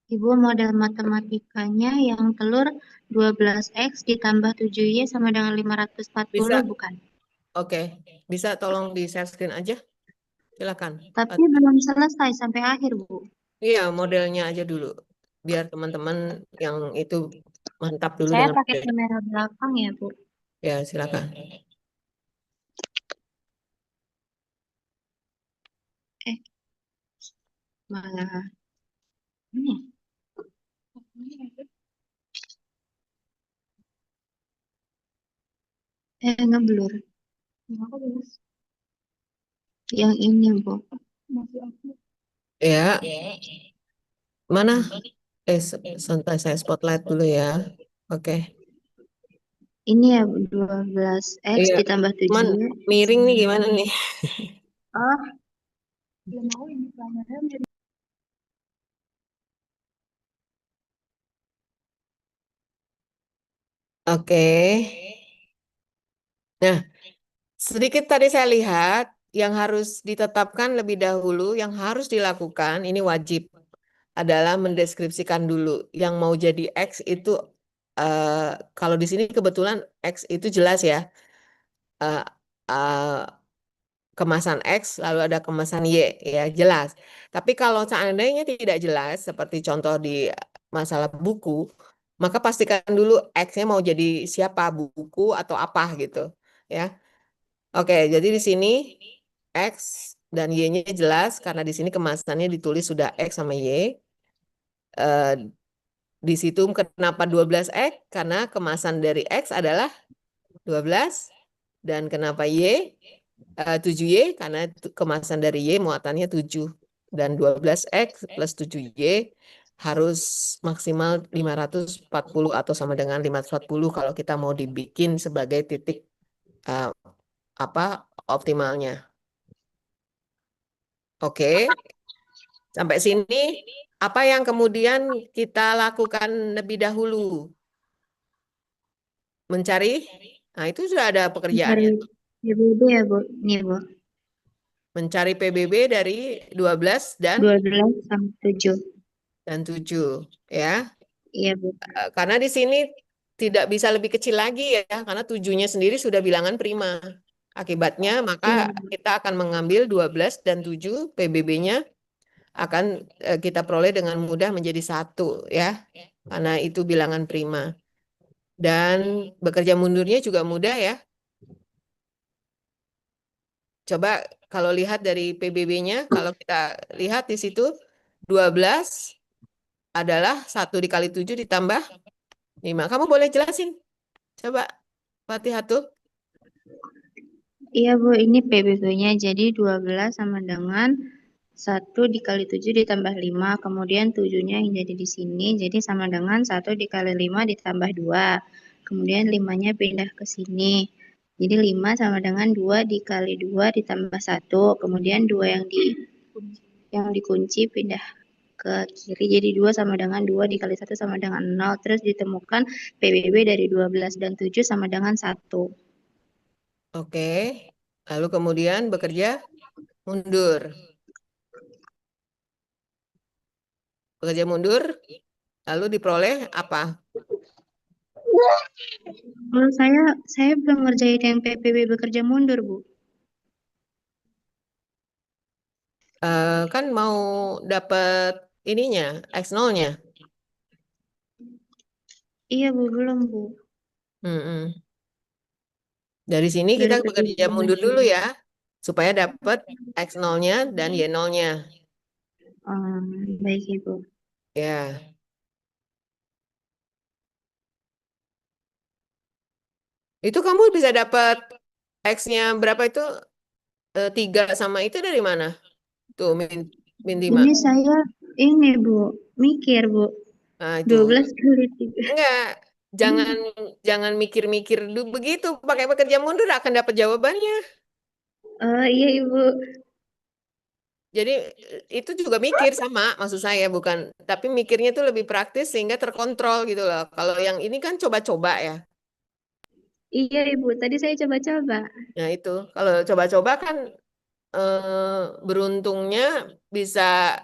Ibu model matematikanya yang telur 12X ditambah 7Y sama dengan 540 Bisa, bukan? oke. Bisa tolong di share screen aja. Silakan. Tapi belum selesai sampai akhir, Bu. Iya, modelnya aja dulu. Biar teman-teman yang itu mantap dulu Saya dengan pakai model. kamera belakang ya, Bu. Ya, silakan. Eh, malah ini. Ngeblur. Yang ini, Bu. Ya, mana? Santai saya spotlight dulu ya. Oke. Ini ya, Bu, 12X Iya, ditambah cuman 7Y. miring nih gimana nih? Oh, belum mau ini kameranya. Oke. Nah, sedikit tadi saya lihat yang harus ditetapkan lebih dahulu, yang harus dilakukan, ini wajib, adalah mendeskripsikan dulu. Yang mau jadi X itu, kalau di sini kebetulan X itu jelas ya. Eh, eh, Kemasan X, lalu ada kemasan Y, ya jelas. Tapi kalau seandainya tidak jelas, seperti contoh di masalah buku, maka pastikan dulu X-nya mau jadi siapa, buku atau apa gitu. Ya, oke. Jadi di sini X dan Y-nya jelas karena di sini kemasannya ditulis sudah X sama Y. Eh, di situ kenapa 12X? Karena kemasan dari X adalah 12 dan kenapa Y 7Y karena kemasan dari Y muatannya 7 dan 12X plus 7Y harus maksimal 540 atau sama dengan 540 kalau kita mau dibikin sebagai titik eh, apa optimalnya. Oke, sampai sini apa yang kemudian kita lakukan lebih dahulu? Mencari? Nah, itu sudah ada Cari pekerjaannya. PBB ya, Bu. Nih, Bu. Mencari PBB dari 12 12 sama 7. dan 7 ya. Iya, Bu. Karena di sini tidak bisa lebih kecil lagi ya, karena 7-nya sendiri sudah bilangan prima. Akibatnya maka Iya. kita akan mengambil 12 dan 7 PBB-nya akan kita peroleh dengan mudah menjadi 1 ya. Karena itu bilangan prima. Dan bekerja mundurnya juga mudah ya. Coba kalau lihat dari PBB-nya, kalau kita lihat di situ 12 adalah 1 dikali 7 ditambah 5. Kamu boleh jelasin? Coba, Fatihah tuh. Iya, Bu. Ini PBB-nya jadi 12 sama dengan 1 dikali 7 ditambah 5. Kemudian 7-nya yang jadi di sini. Jadi sama dengan 1 dikali 5 ditambah 2. Kemudian 5-nya pindah ke sini. Jadi 5 sama dengan 2 dikali 2 ditambah 1. Kemudian 2 yang dikunci pindah ke kiri. Jadi 2 sama dengan 2 dikali 1 sama dengan 0. Terus ditemukan PBB dari 12 dan 7 sama dengan 1. Oke. Lalu kemudian bekerja mundur. Bekerja mundur, lalu diperoleh apa? Oh, saya belum ngerjain yang PPB bekerja mundur, Bu. Kan mau dapat ininya, X0-nya. Iya, Bu, belum, Bu. Mm-mm. Dari sini Baru kita bekerja perhitungan. mundur dulu ya, supaya dapat X0-nya dan Y0-nya. Baik, Ibu. Ya, itu kamu bisa dapat X-nya berapa itu? 3 sama itu dari mana? Tuh, min 5. Ini saya, ini, Bu, mikir, Bu. Nah, itu. 12 kali 3. Enggak, jangan jangan mikir-mikir dulu begitu. Pakai bekerja mundur akan dapat jawabannya. Oh, iya, Ibu. Jadi itu juga mikir sama maksud saya bukan, tapi mikirnya itu lebih praktis sehingga terkontrol gitu loh. Kalau yang ini kan coba-coba ya. Iya, Ibu. Tadi saya coba-coba. Nah itu kalau coba-coba kan beruntungnya bisa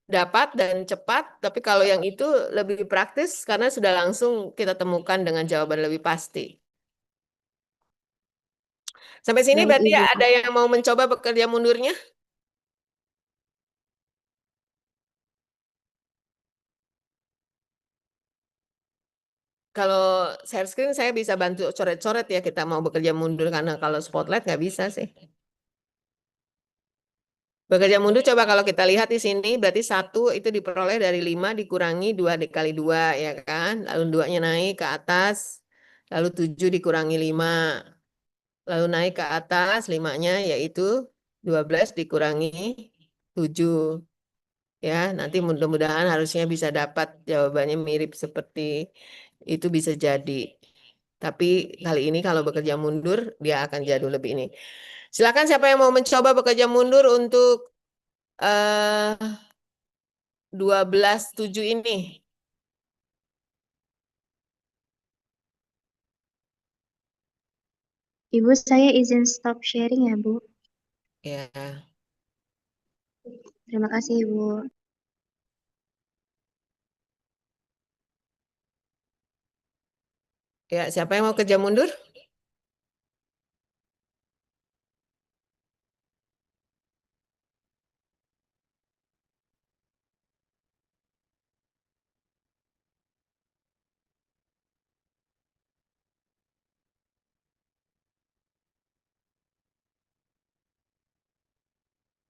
dapat dan cepat, tapi kalau yang itu lebih praktis karena sudah langsung kita temukan dengan jawaban lebih pasti. Sampai sini Baik, berarti Ibu. ada yang mau mencoba bekerja mundurnya? Kalau share screen saya bisa bantu coret-coret ya kita mau bekerja mundur karena kalau spotlight nggak bisa sih. Bekerja mundur coba kalau kita lihat di sini berarti 1 itu diperoleh dari 5 dikurangi 2 dikali 2 ya kan. Lalu 2-nya naik ke atas. Lalu 7 dikurangi 5. Lalu naik ke atas 5-nya yaitu 12 dikurangi 7. Ya, nanti mudah-mudahan harusnya bisa dapat jawabannya mirip seperti itu bisa jadi. Tapi kali ini kalau bekerja mundur, dia akan jadul lebih ini. Silakan siapa yang mau mencoba bekerja mundur untuk 12/7 ini. Ibu, saya izin stop sharing ya, Bu. Ya, Terima kasih, Ibu. ya siapa yang mau kerja mundur?